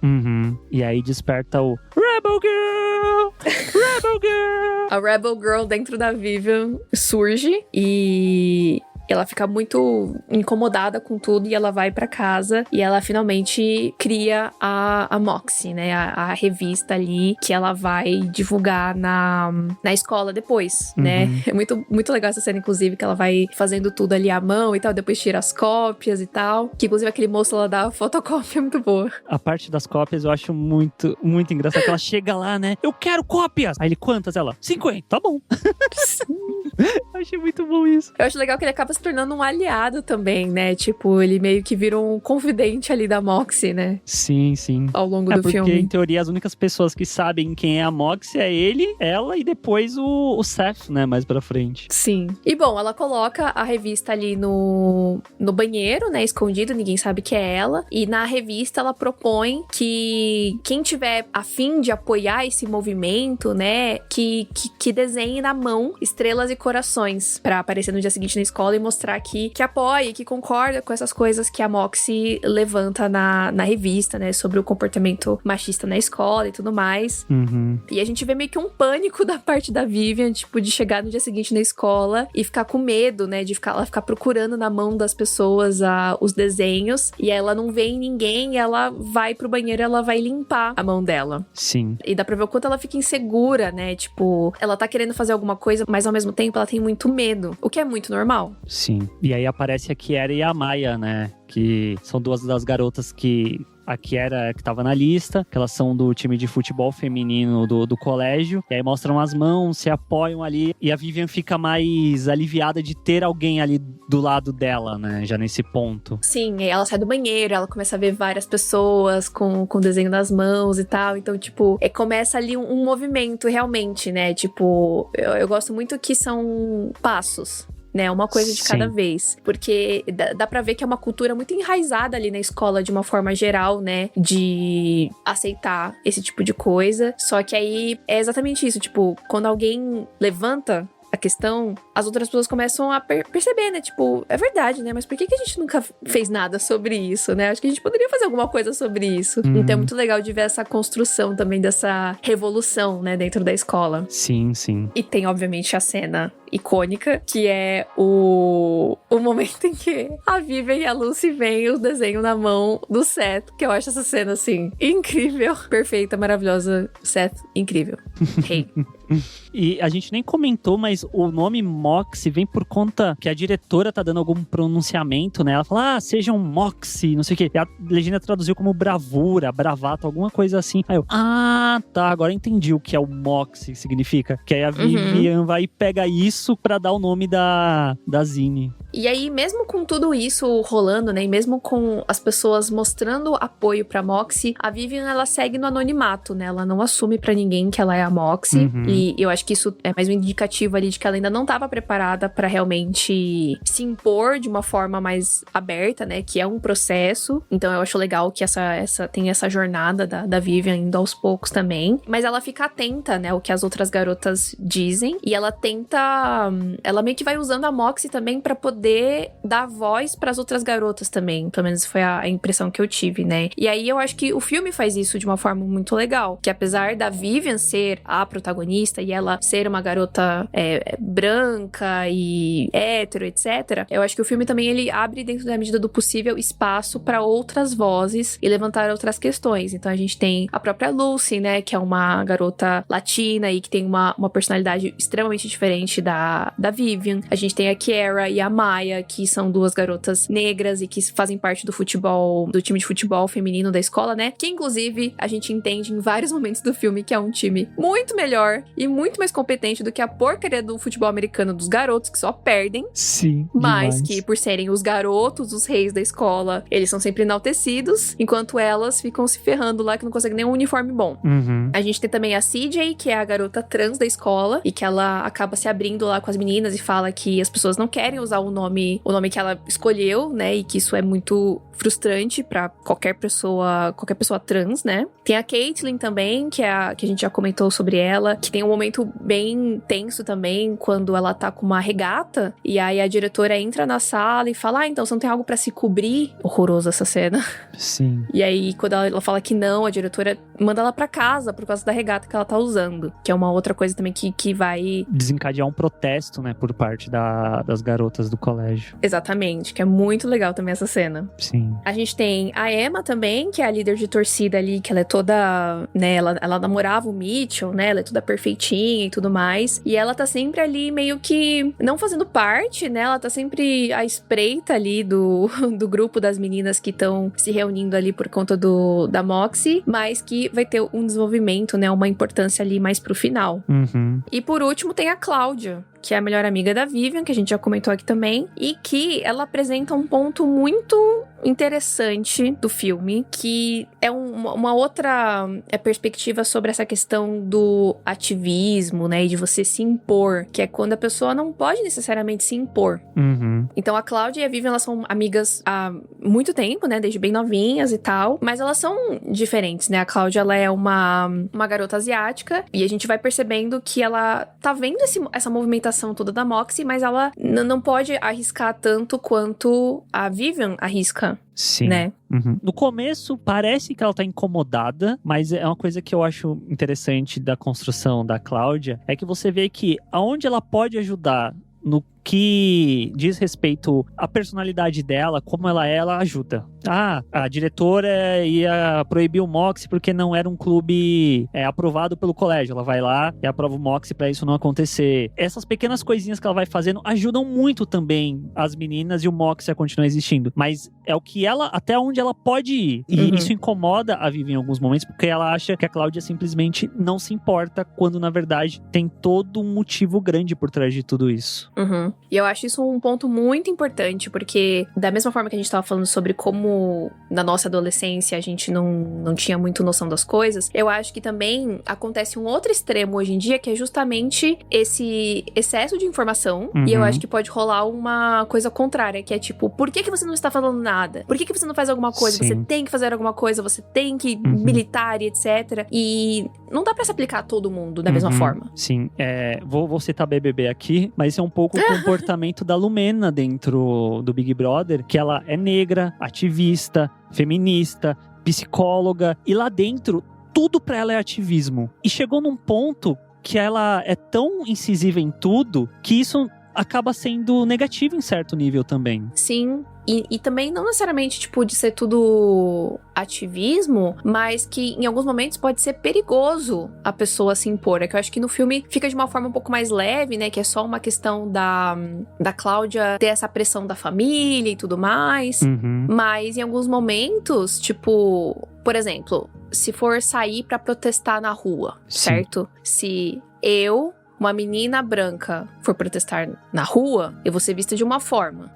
E aí desperta o Rebel Girl! Rebel Girl! A Rebel Girl dentro da Vivian surge e ela fica muito incomodada com tudo e ela vai pra casa e ela finalmente cria a Moxie, né? A revista ali que ela vai divulgar na escola depois, né? É muito legal essa cena, inclusive, que ela vai fazendo tudo ali à mão e tal, depois tira as cópias e tal. Que, inclusive, aquele moço lá da fotocópia é muito boa. A parte das cópias eu acho muito, muito engraçado, que ela chega lá, né? Eu quero cópias! Aí ele, quantas? Ela, 50, tá bom. Eu achei muito bom isso. Eu acho legal que ele acaba se tornando um aliado também, né? Tipo, ele meio que vira um confidente ali da Moxie, né? Sim, sim. Ao longo do filme. Porque, em teoria, as únicas pessoas que sabem quem é a Moxie é ele, ela e depois o Seth, né? Mais pra frente. Sim. E, bom, ela coloca a revista ali no banheiro, né? Escondido, ninguém sabe que é ela. E na revista ela propõe que quem tiver a fim de apoiar esse movimento, né? Que desenhe na mão estrelas e corações pra aparecer no dia seguinte na escola e mostrar que apoia, que concorda com essas coisas que a Moxie levanta na revista, né? Sobre o comportamento machista na escola e tudo mais. E a gente vê meio que um pânico da parte da Vivian, tipo, de chegar no dia seguinte na escola e ficar com medo, né? Ela ficar procurando na mão das pessoas os desenhos e ela não vê em ninguém e ela vai pro banheiro e ela vai limpar a mão dela. Sim. E dá pra ver o quanto ela fica insegura, né? Tipo, ela tá querendo fazer alguma coisa, mas ao mesmo tempo ela tem muito medo, o que é muito normal. Sim. E aí aparece a Kiera e a Maya, né? Que são duas das garotas que... A Kiera, que tava na lista, que elas são do time de futebol feminino do colégio. E aí mostram as mãos, se apoiam ali. E a Vivian fica mais aliviada de ter alguém ali do lado dela, né? Já nesse ponto. Sim, ela sai do banheiro, ela começa a ver várias pessoas com o desenho nas mãos e tal. Então, tipo, começa ali um movimento realmente, né? Tipo, eu gosto muito que são passos, né? Uma coisa de cada vez. Porque dá pra ver que é uma cultura muito enraizada ali na escola, de uma forma geral, né? De aceitar esse tipo de coisa. Só que aí é exatamente isso. Tipo, quando alguém levanta a questão, as outras pessoas começam a perceber, né? Tipo, é verdade, né? Mas por que a gente nunca fez nada sobre isso, né? Acho que a gente poderia fazer alguma coisa sobre isso. Então é muito legal de ver essa construção também dessa revolução, né? Dentro da escola. Sim, sim. E tem, obviamente, a cena icônica, que é o momento em que a Vivian e a Lucy veem o desenho na mão do Seth, que eu acho essa cena, assim, incrível, perfeita, maravilhosa. Seth, incrível. Hey. E a gente nem comentou, mas o nome Moxie vem por conta que a diretora tá dando algum pronunciamento, né? Ela fala, sejam Moxie, não sei o quê. E a legenda traduziu como bravura, bravato, alguma coisa assim. Aí eu, tá, agora eu entendi o que é o Moxie significa. Que aí a Vivian vai e pega isso pra dar o nome da Zine. E aí, mesmo com tudo isso rolando, né, e mesmo com as pessoas mostrando apoio pra Moxie, a Vivian, ela segue no anonimato, né, ela não assume pra ninguém que ela é a Moxie, e eu acho que isso é mais um indicativo ali de que ela ainda não tava preparada pra realmente se impor de uma forma mais aberta, né, que é um processo. Então eu acho legal que tem essa jornada da Vivian indo aos poucos também, mas ela fica atenta, né, ao que as outras garotas dizem, e ela meio que vai usando a Moxie também pra poder dar voz pras outras garotas também. Pelo menos foi a impressão que eu tive, né? E aí eu acho que o filme faz isso de uma forma muito legal. Que apesar da Vivian ser a protagonista e ela ser uma garota branca e hétero, etc., eu acho que o filme também ele abre, dentro da medida do possível, espaço pra outras vozes e levantar outras questões. Então a gente tem a própria Lucy, né? Que é uma garota latina e que tem uma personalidade extremamente diferente da Vivian. A gente tem a Kiera e a Maya, que são duas garotas negras e que fazem parte do time de futebol feminino da escola, né? Que, inclusive, a gente entende em vários momentos do filme que é um time muito melhor e muito mais competente do que a porcaria do futebol americano dos garotos, que só perdem. Sim, mas demais. que, por serem os garotos, os reis da escola, eles são sempre enaltecidos, enquanto elas ficam se ferrando lá, que não conseguem nenhum uniforme bom. A gente tem também a CJ, que é a garota trans da escola, e que ela acaba se abrindo lá com as meninas e fala que as pessoas não querem usar o nome que ela escolheu, né? E que isso é muito frustrante pra qualquer pessoa trans, né? Tem a Caitlyn também, que a gente já comentou sobre ela, que tem um momento bem tenso também, quando ela tá com uma regata, e aí a diretora entra na sala e fala, então você não tem algo pra se cobrir? Horroroso essa cena. Sim. E aí, quando ela fala que não, a diretora manda ela pra casa por causa da regata que ela tá usando. Que é uma outra coisa também que vai... desencadear um protesto, né, por parte das garotas do colégio. Exatamente, que é muito legal também essa cena. Sim. A gente tem a Emma também, que é a líder de torcida ali, que ela é toda, né, ela namorava o Mitchell, né, ela é toda perfeitinha e tudo mais. E ela tá sempre ali meio que não fazendo parte, né, ela tá sempre à espreita ali do grupo das meninas que estão se reunindo ali por conta da Moxie, mas que vai ter um desenvolvimento, né, uma importância ali mais pro final. Uhum. E por último tem a Cláudia, que é a melhor amiga da Vivian, que a gente já comentou aqui também, e que ela apresenta um ponto muito interessante do filme, que é uma outra perspectiva sobre essa questão do ativismo, né, e de você se impor, que é quando a pessoa não pode necessariamente se impor. Uhum. Então a Cláudia e a Vivian, elas são amigas há muito tempo, né, desde bem novinhas e tal, mas elas são diferentes, né, a Cláudia, ela é uma garota asiática, e a gente vai percebendo que ela tá vendo essa movimentação toda da Moxie, mas ela não pode arriscar tanto quanto a Vivian arrisca. Sim. Né? Uhum. No começo, parece que ela tá incomodada, mas é uma coisa que eu acho interessante da construção da Cláudia, é que você vê que aonde ela pode ajudar no que diz respeito à personalidade dela, como ela é, ela ajuda. A diretora ia proibir o Moxie porque não era um clube aprovado pelo colégio. Ela vai lá e aprova o Moxie pra isso não acontecer. Essas pequenas coisinhas que ela vai fazendo ajudam muito também as meninas e o Moxie a continuar existindo. Mas é o que ela, até onde ela pode ir. E isso incomoda a Vivi em alguns momentos, porque ela acha que a Cláudia simplesmente não se importa, quando na verdade tem todo um motivo grande por trás de tudo isso. Uhum. E eu acho isso um ponto muito importante, porque da mesma forma que a gente tava falando sobre como na nossa adolescência a gente não tinha muito noção das coisas, eu acho que também acontece um outro extremo hoje em dia, que é justamente esse excesso de informação. E eu acho que pode rolar uma coisa contrária, que é tipo, por que você não está falando nada? Por que você não faz alguma coisa? Sim. Você tem que fazer alguma coisa, você tem que militar e etc. E não dá pra se aplicar a todo mundo da mesma forma. Sim, vou citar BBB aqui, mas isso é um pouco o comportamento da Lumena dentro do Big Brother, que ela é negra, ativista, feminista, psicóloga, e lá dentro tudo pra ela é ativismo. E chegou num ponto que ela é tão incisiva em tudo que isso acaba sendo negativo em certo nível também. Sim. E também não necessariamente, tipo, de ser tudo ativismo, mas que em alguns momentos pode ser perigoso a pessoa se impor. É que eu acho que no filme fica de uma forma um pouco mais leve, né? Que é só uma questão da Cláudia ter essa pressão da família e tudo mais. Mas em alguns momentos, tipo, por exemplo, se for sair pra protestar na rua, certo? Se uma menina branca for protestar na rua, eu vou ser vista de uma forma.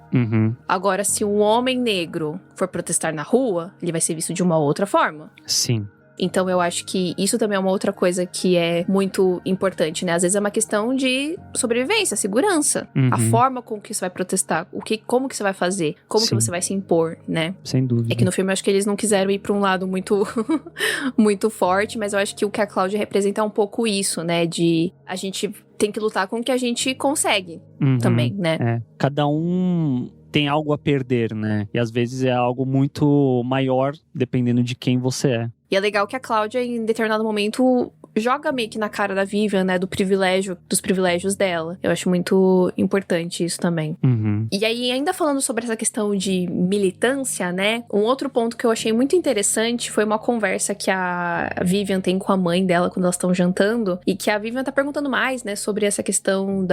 Agora, se um homem negro for protestar na rua, ele vai ser visto de uma outra forma. Sim. Então eu acho que isso também é uma outra coisa que é muito importante, né? Às vezes é uma questão de sobrevivência, segurança. A forma com que você vai protestar, como que você vai fazer, como que você vai se impor, né? Sem dúvida. É que no filme eu acho que eles não quiseram ir pra um lado muito, muito forte, mas eu acho que o que a Cláudia representa é um pouco isso, né? De a gente tem que lutar com o que a gente consegue também, né? Cada um tem algo a perder, né? E às vezes é algo muito maior, dependendo de quem você é. E é legal que a Cláudia, em determinado momento, joga meio que na cara da Vivian, né? Dos privilégios dela. Eu acho muito importante isso também. E aí, ainda falando sobre essa questão de militância, né? Um outro ponto que eu achei muito interessante foi uma conversa que a Vivian tem com a mãe dela quando elas estão jantando. E que a Vivian tá perguntando mais, né? Sobre essa questão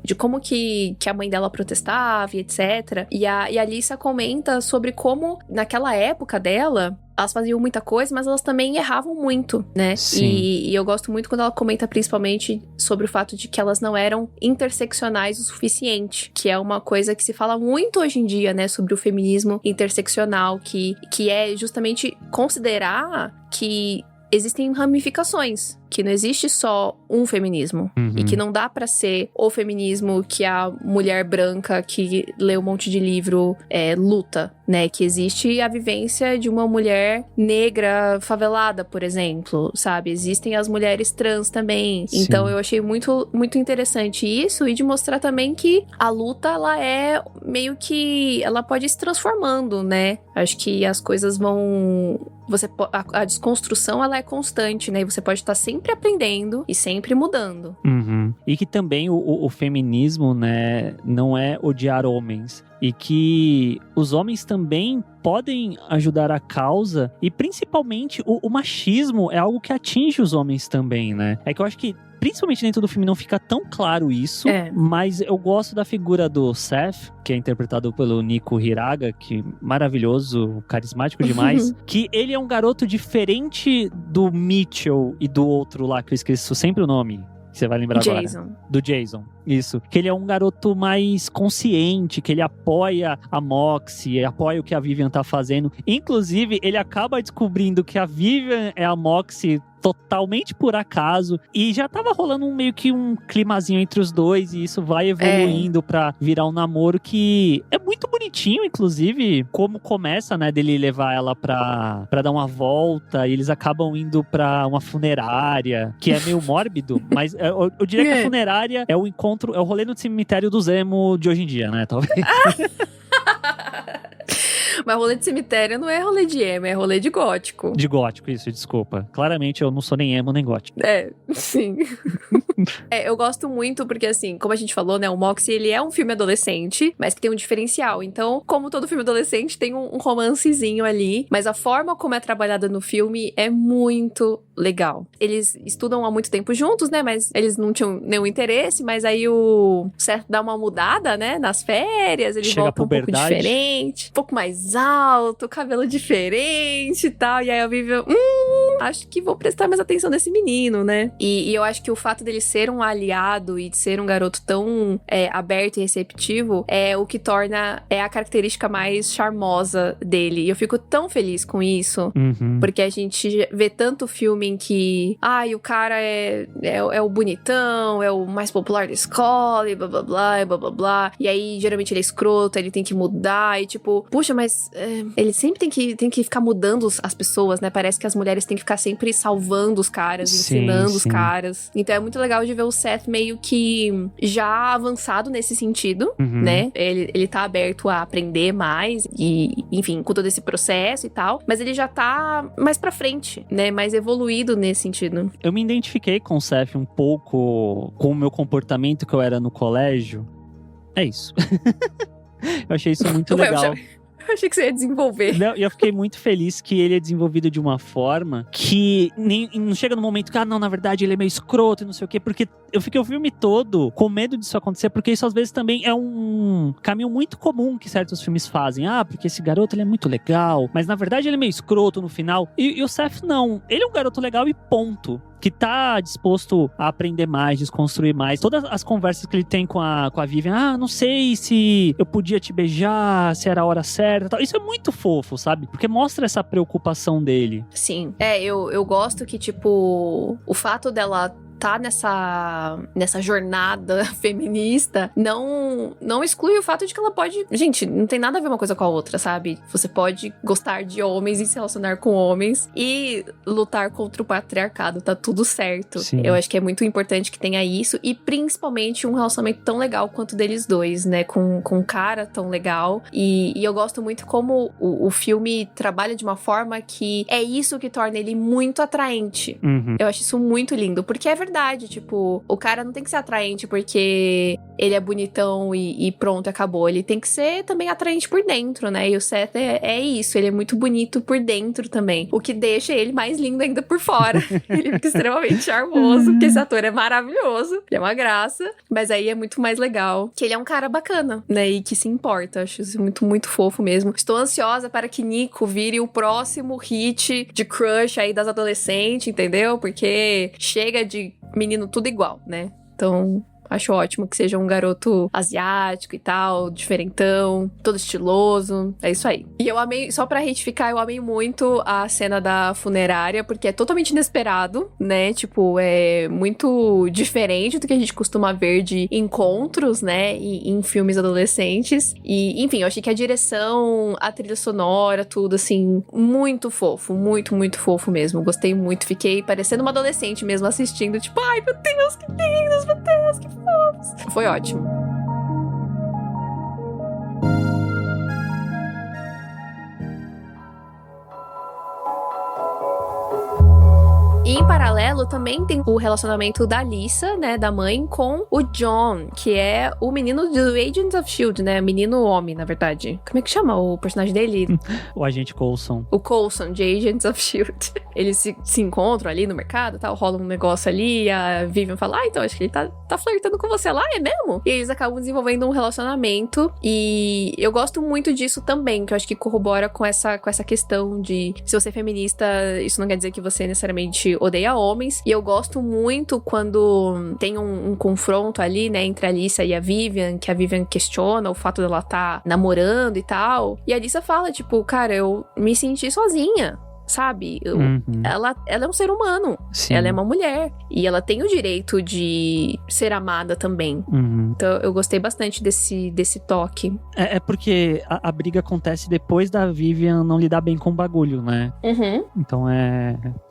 de como que a mãe dela protestava e etc. E a Alissa comenta sobre como, naquela época dela, elas faziam muita coisa, mas elas também erravam muito, né? Sim. E eu gosto muito quando ela comenta principalmente sobre o fato de que elas não eram interseccionais o suficiente, que é uma coisa que se fala muito hoje em dia, né? Sobre o feminismo interseccional, que é justamente considerar que existem ramificações que não existe só um feminismo. E que não dá pra ser o feminismo que a mulher branca que lê um monte de livro luta, né? Que existe a vivência de uma mulher negra favelada, por exemplo, sabe? Existem as mulheres trans também. Sim. Então eu achei muito, muito interessante isso, e de mostrar também que a luta, ela é meio que... ela pode ir se transformando, né? Acho que as coisas vão... a desconstrução, ela é constante, né? E você pode estar sempre aprendendo e sempre mudando. E que também o feminismo, né, não é odiar homens. E que os homens também podem ajudar a causa. E principalmente o machismo é algo que atinge os homens também, né? É que eu acho que principalmente dentro do filme não fica tão claro isso, mas eu gosto da figura do Seth, que é interpretado pelo Nico Hiraga, que maravilhoso, carismático demais, que ele é um garoto diferente do Mitchell e do outro lá, que eu esqueço sempre o nome. Você vai lembrar Jason. agora. Do Jason, isso. Que ele é um garoto mais consciente, que ele apoia a Moxie, apoia o que a Vivian tá fazendo. Inclusive, ele acaba descobrindo que a Vivian é a Moxie totalmente por acaso, e já tava rolando meio que um climazinho entre os dois, e isso vai evoluindo pra virar um namoro que é muito bonitinho, inclusive, como começa, né, dele levar ela pra dar uma volta, e eles acabam indo pra uma funerária, que é meio mórbido, mas eu diria que a funerária é o encontro, é o rolê no cemitério do Zemo de hoje em dia, né, talvez. Mas rolê de cemitério não é rolê de emo, é rolê de gótico. De gótico, isso, desculpa. Claramente eu não sou nem emo nem gótico. Sim. Eu gosto muito porque, assim, como a gente falou, né, o Moxie, ele é um filme adolescente, mas que tem um diferencial. Então, como todo filme adolescente, tem um romancezinho ali, mas a forma como é trabalhada no filme é muito legal. Eles estudam há muito tempo juntos, né, mas eles não tinham nenhum interesse, mas aí o Seth dá uma mudada, né, nas férias, ele chega volta um pouco diferente, um pouco mais alto, cabelo diferente e tal, e aí eu vivo, acho que vou prestar mais atenção nesse menino, né? E eu acho que o fato dele ser um aliado e de ser um garoto tão aberto e receptivo é o que torna a característica mais charmosa dele. E eu fico tão feliz com isso, porque a gente vê tanto filme em que o cara é o bonitão, é o mais popular da escola, e blá blá blá, e blá blá blá. E aí, geralmente, ele é escroto, ele tem que mudar, e tipo, puxa, mas ele sempre tem que ficar mudando as pessoas, né? Parece que as mulheres têm que ficar sempre salvando os caras, ensinando os caras. Então é muito legal de ver o Seth meio que já avançado nesse sentido, né? Ele tá aberto a aprender mais e, enfim, com todo esse processo e tal, mas ele já tá mais pra frente, né? Mais evoluído nesse sentido. Eu me identifiquei com o Seth um pouco com o meu comportamento que eu era no colégio. É isso. Eu achei isso muito legal. Eu achei que você ia desenvolver. Não, e eu fiquei muito feliz que ele é desenvolvido de uma forma que não chega no momento que, não, na verdade ele é meio escroto e não sei o quê, porque eu fiquei o filme todo com medo disso acontecer, porque isso às vezes também é um caminho muito comum que certos filmes fazem. Porque esse garoto ele é muito legal, mas na verdade ele é meio escroto no final. E o Seth não, ele é um garoto legal e ponto. Que tá disposto a aprender mais, desconstruir mais. Todas as conversas que ele tem com a Vivian, não sei se eu podia te beijar, se era a hora certa, tal. Isso é muito fofo, sabe? Porque mostra essa preocupação dele. Sim. Eu gosto que, tipo, o fato dela tá nessa jornada feminista não exclui o fato de que ela pode... Gente, não tem nada a ver uma coisa com a outra, sabe? Você pode gostar de homens e se relacionar com homens e lutar contra o patriarcado, tá tudo certo. Sim. Eu acho que é muito importante que tenha isso e principalmente um relacionamento tão legal quanto deles dois, né? Com um cara tão legal. E eu gosto muito como o filme trabalha de uma forma que é isso que torna ele muito atraente. Eu acho isso muito lindo, porque é verdade, tipo, o cara não tem que ser atraente porque ele é bonitão e pronto, acabou. Ele tem que ser também atraente por dentro, né? E o Seth é isso, ele é muito bonito por dentro também, o que deixa ele mais lindo ainda por fora. Ele fica extremamente charmoso, porque esse ator é maravilhoso, ele é uma graça, mas aí é muito mais legal que ele é um cara bacana, né? E que se importa. Acho isso muito, muito fofo mesmo. Estou ansiosa para que Nico vire o próximo hit de crush aí das adolescentes, entendeu? Porque chega de menino tudo igual, né? Então, Acho ótimo que seja um garoto asiático e tal, diferentão, todo estiloso. É isso aí. E eu amei, só pra retificar, eu amei muito a cena da funerária, porque é totalmente inesperado, né? Tipo, é muito diferente do que a gente costuma ver de encontros, né? Em filmes adolescentes. E, enfim, eu achei que a direção, a trilha sonora, tudo, assim, muito fofo. Muito, muito fofo mesmo. Gostei muito. Fiquei parecendo uma adolescente mesmo assistindo. Tipo, ai, meu Deus, que lindos, meu Deus, que fofos. Foi ótimo. E em paralelo também tem o relacionamento da Lisa, né, da mãe, com o John, que é o menino do Agents of S.H.I.E.L.D., né, menino homem, na verdade. Como é que chama o personagem dele? O agente Coulson. O Coulson, de Agents of S.H.I.E.L.D. Eles se encontram ali no mercado e tal, rola um negócio ali, e a Vivian fala, então, acho que ele tá flertando com você lá, é mesmo? E eles acabam desenvolvendo um relacionamento, e eu gosto muito disso também, que eu acho que corrobora com essa questão de, se você é feminista, isso não quer dizer que você necessariamente odeia homens, e eu gosto muito quando tem um confronto ali, né, entre a Alyssa e a Vivian, que a Vivian questiona o fato dela tá namorando e tal, e a Alyssa fala, tipo, cara, eu me senti sozinha, sabe? Ela é um ser humano. Sim. Ela é uma mulher. E ela tem o direito de ser amada também. Então, eu gostei bastante desse toque. É porque a briga acontece depois da Vivian não lidar bem com o bagulho, né? Então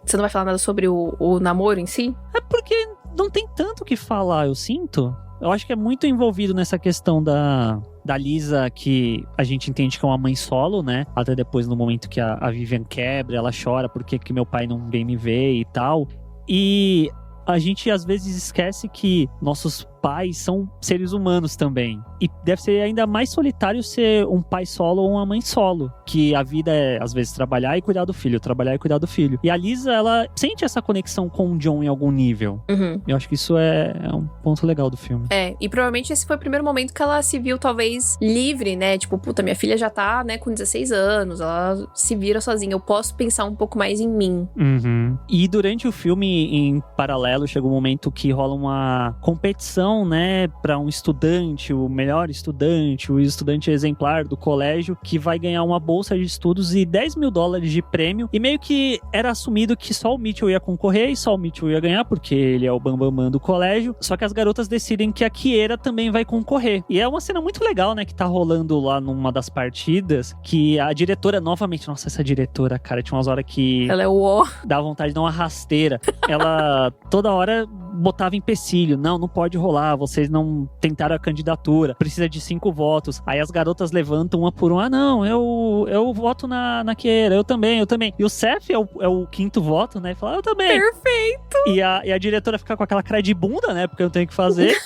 Você não vai falar nada sobre o namoro em si? É porque não tem tanto o que falar, eu sinto. Eu acho que é muito envolvido nessa questão da Lisa, que a gente entende que é uma mãe solo, né? Até depois, no momento que a Vivian quebra, ela chora porque que meu pai não vem me ver e tal. E a gente, às vezes, esquece que nossos pais são seres humanos também. E deve ser ainda mais solitário ser um pai solo ou uma mãe solo. Que a vida é, às vezes, trabalhar e cuidar do filho, trabalhar e cuidar do filho. E a Lisa, ela sente essa conexão com o John em algum nível. Eu acho que isso é um ponto legal do filme. E provavelmente esse foi o primeiro momento que ela se viu, talvez, livre, né? Tipo, puta, minha filha já tá, né, com 16 anos, ela se vira sozinha, eu posso pensar um pouco mais em mim. E durante o filme, em paralelo, chega um momento que rola uma competição, né, para um estudante, o melhor estudante, o estudante exemplar do colégio, que vai ganhar uma bolsa de estudos e $10 mil de prêmio, e meio que era assumido que só o Mitchell ia concorrer e só o Mitchell ia ganhar, porque ele é o bambambam do colégio, só que as garotas decidem que a Kiera também vai concorrer. E é uma cena muito legal, né, que tá rolando lá numa das partidas, que a diretora, novamente, nossa, essa diretora, cara, tinha umas horas que... Ela é o dá vontade de dar uma rasteira. Ela toda hora botava empecilho, não pode rolar, vocês não tentaram a candidatura, precisa de 5 votos. Aí as garotas levantam uma por uma, não, eu voto na Kiera, eu também. E o Seth é o 5º voto, né, e fala, eu também. Perfeito! E a diretora fica com aquela cara de bunda, né, porque eu tenho que fazer.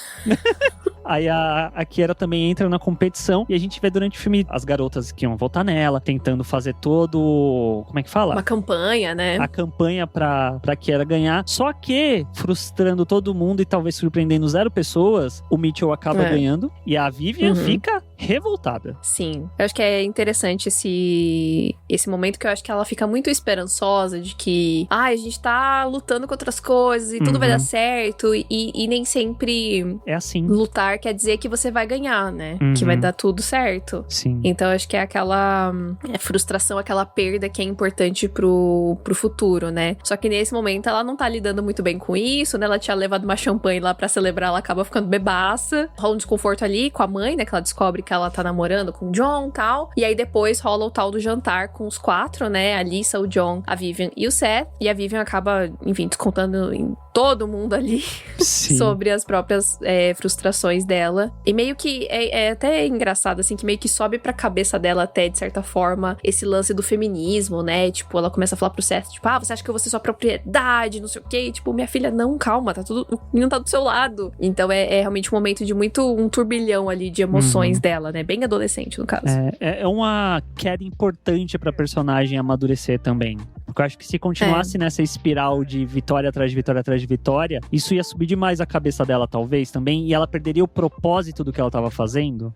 Aí a Kiera também entra na competição e a gente vê durante o filme as garotas que iam votar nela, tentando fazer todo... Como é que fala? Uma campanha, né? A campanha pra Kiera ganhar. Só que, frustrando todo mundo e talvez surpreendendo 0 pessoas, o Mitchell acaba ganhando e a Vivian fica revoltada. Sim. Eu acho que é interessante esse momento, que eu acho que ela fica muito esperançosa de que a gente tá lutando contra as coisas e tudo vai dar certo, e nem sempre é assim. Lutar quer dizer que você vai ganhar, né? Que vai dar tudo certo. Sim. Então acho que é aquela frustração, aquela perda que é importante pro futuro, né? Só que nesse momento ela não tá lidando muito bem com isso, né? Ela tinha levado uma champanhe lá pra celebrar, ela acaba ficando bebaça. Rola um desconforto ali com a mãe, né? Que ela descobre que ela tá namorando com o John e tal. E aí depois rola o tal do jantar com os 4, né? A Lisa, o John, a Vivian e o Seth. E a Vivian acaba, enfim, descontando em todo mundo ali sobre as próprias frustrações dela. E meio que é até engraçado, assim, que meio que sobe pra cabeça dela até, de certa forma, esse lance do feminismo, né? Tipo, ela começa a falar pro Seth, tipo, você acha que eu vou ser sua propriedade, não sei o quê? E, tipo, minha filha, não, calma, tá tudo... O menino tá do seu lado. Então é realmente um momento de um turbilhão ali de emoções dela, né? Bem adolescente, no caso. É uma queda importante pra personagem amadurecer também. Porque eu acho que se continuasse nessa espiral de vitória atrás de vitória atrás de vitória, isso ia subir demais a cabeça dela, talvez, também, e ela perderia o propósito do que ela tava fazendo.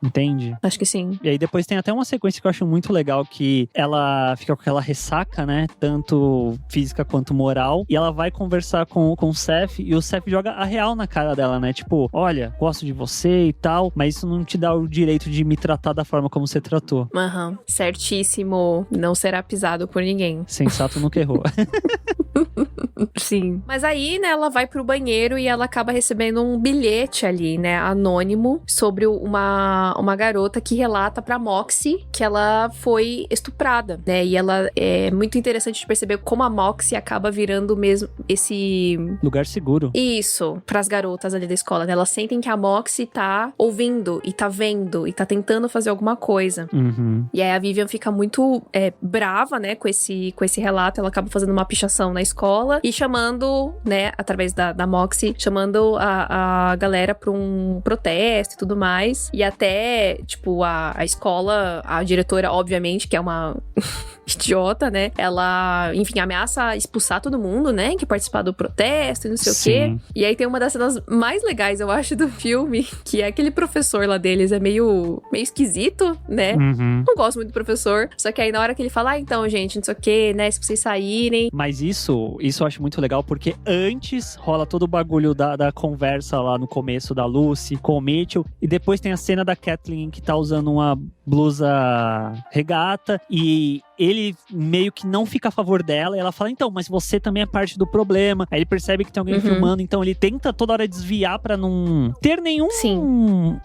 Entende? Acho que sim. E aí depois tem até uma sequência que eu acho muito legal, que ela fica com aquela ressaca, né? Tanto física quanto moral. E ela vai conversar com o Seth, e o Seth joga a real na cara dela, né? Tipo, olha, gosto de você e tal, mas isso não te dá o direito de me tratar da forma como você tratou. Certíssimo. Não será pisado por ninguém. Sensato nunca errou. Sim. Mas aí, né, ela vai pro banheiro e ela acaba recebendo um bilhete ali, né, anônimo, sobre uma garota que relata pra Moxie que ela foi estuprada, né, e ela é muito interessante de perceber como a Moxie acaba virando mesmo esse... lugar seguro. Isso, pras garotas ali da escola, né, elas sentem que a Moxie tá ouvindo e tá vendo e tá tentando fazer alguma coisa. E aí a Vivian fica muito brava, né, com esse relato. Ela acaba fazendo uma pichação na escola e chamando, né, através da Moxie, chamando a galera pra um protesto e tudo mais. E até, tipo, a escola, a diretora, obviamente, que é uma idiota, né, ela, enfim, ameaça expulsar todo mundo, né, que participar do protesto e não sei o quê. E aí tem uma das cenas mais legais, eu acho, do filme, que é aquele professor lá deles, é meio esquisito, né? Não gosto muito do professor, só que aí na hora que ele fala, então, gente, não sei o quê, né, se vocês saírem... Mas isso eu acho muito legal, porque antes rola todo o bagulho da conversa lá no começo da Lucy com o Mitchell, e depois tem a cena da Kathleen que tá usando uma blusa regata, e ele meio que não fica a favor dela, e ela fala, então, mas você também é parte do problema. Aí ele percebe que tem alguém filmando, então ele tenta toda hora desviar pra não ter nenhum...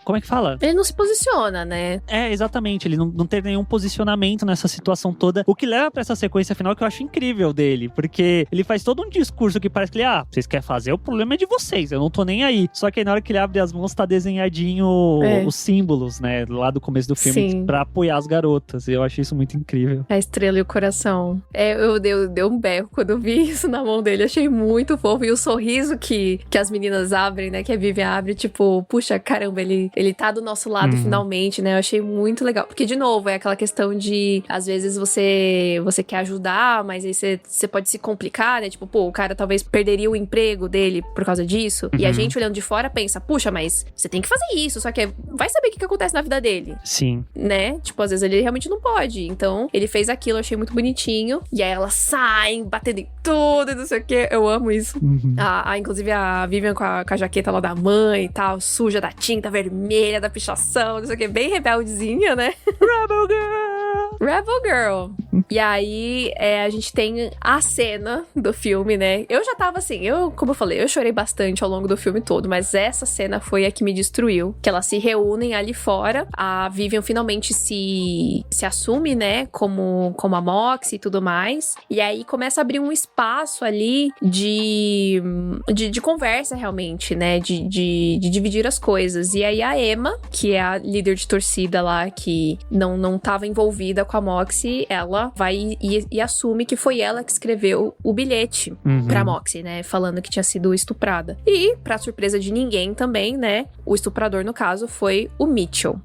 Como é que fala? Ele não se posiciona, né? Exatamente, ele não ter nenhum posicionamento nessa situação toda, o que leva pra essa sequência final que eu acho incrível dele, porque ele faz todo um discurso que parece que ele, vocês querem fazer, o problema é de vocês, eu não tô nem aí. Só que aí na hora que ele abre as mãos, tá desenhadinho os símbolos, né, lá do começo do filme, pra apoiar as garotas, e eu acho isso muito incrível. A estrela e o coração. Eu dei um berro quando eu vi isso na mão dele, achei muito fofo, e o sorriso que as meninas abrem, né, que a Vivian abre, tipo, puxa, caramba, ele tá do nosso lado finalmente, né, eu achei muito legal, porque de novo, é aquela questão de, às vezes você quer ajudar, mas aí você pode se complicar, né, tipo, pô, o cara talvez perderia o emprego dele por causa disso, e a gente olhando de fora pensa, puxa, mas você tem que fazer isso, só que vai saber o que acontece na vida dele. Sim. Né, tipo, às vezes ele realmente não pode, então ele fez aquilo, eu achei muito bonitinho, e aí elas saem batendo em tudo e não sei o que, eu amo isso. Inclusive a Vivian com a jaqueta lá da mãe e tal, suja da tinta vermelha, da pichação, não sei o que, bem rebeldezinha, né? Rebel Girl! Rebel Girl! E aí, a gente tem a cena do filme, né? Eu já tava assim, como eu falei, eu chorei bastante ao longo do filme todo, mas essa cena foi a que me destruiu. Que elas se reúnem ali fora, a Vivian finalmente se assume, né, como a Moxie e tudo mais. E aí começa a abrir um espaço ali de conversa, realmente, né? De dividir as coisas. E aí a Emma, que é a líder de torcida lá, que não tava envolvida com a Moxie, ela vai e assume que foi ela que escreveu o bilhete pra Moxie, né? Falando que tinha sido estuprada. E, pra surpresa de ninguém também, né? O estuprador, no caso, foi o Mitchell.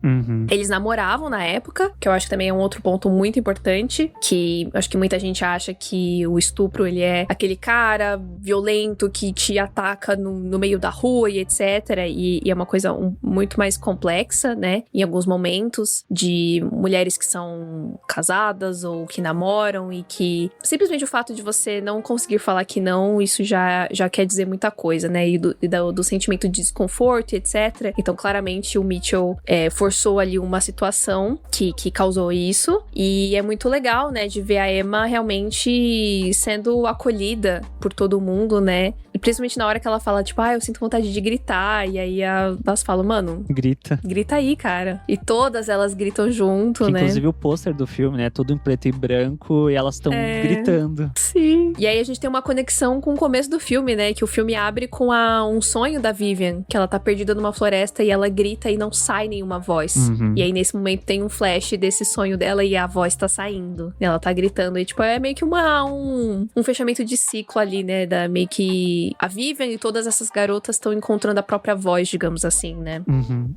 Eles namoravam na época, que eu acho que também é um outro ponto muito importante, que acho que muita gente acha que o estupro, ele é aquele cara violento que te ataca no meio da rua e etc. E é uma coisa muito mais complexa, né? Em alguns momentos, de mulheres que são casadas ou que namoram e que simplesmente o fato de você não conseguir falar que não, isso já quer dizer muita coisa, né? E do sentimento de desconforto, etc. Então, claramente, o Mitchell forçou ali uma situação que causou isso. E é muito legal, né? De ver a Emma realmente sendo acolhida por todo mundo, né? E principalmente na hora que ela fala, tipo, eu sinto vontade de gritar. E aí elas falam, mano... Grita aí, cara. E todas elas gritam junto, né? Inclusive o pôster do filme, né? Todo em preto e branco e elas estão gritando. Sim. E aí a gente tem uma conexão com o começo do filme, né? Que o filme abre com um sonho da Vivian, que ela tá perdida numa floresta e ela grita e não sai nenhuma voz. E aí nesse momento tem um flash desse sonho dela e a voz tá saindo. E ela tá gritando e tipo, é meio que um fechamento de ciclo ali, né? Meio que que a Vivian e todas essas garotas estão encontrando a própria voz, digamos assim, né?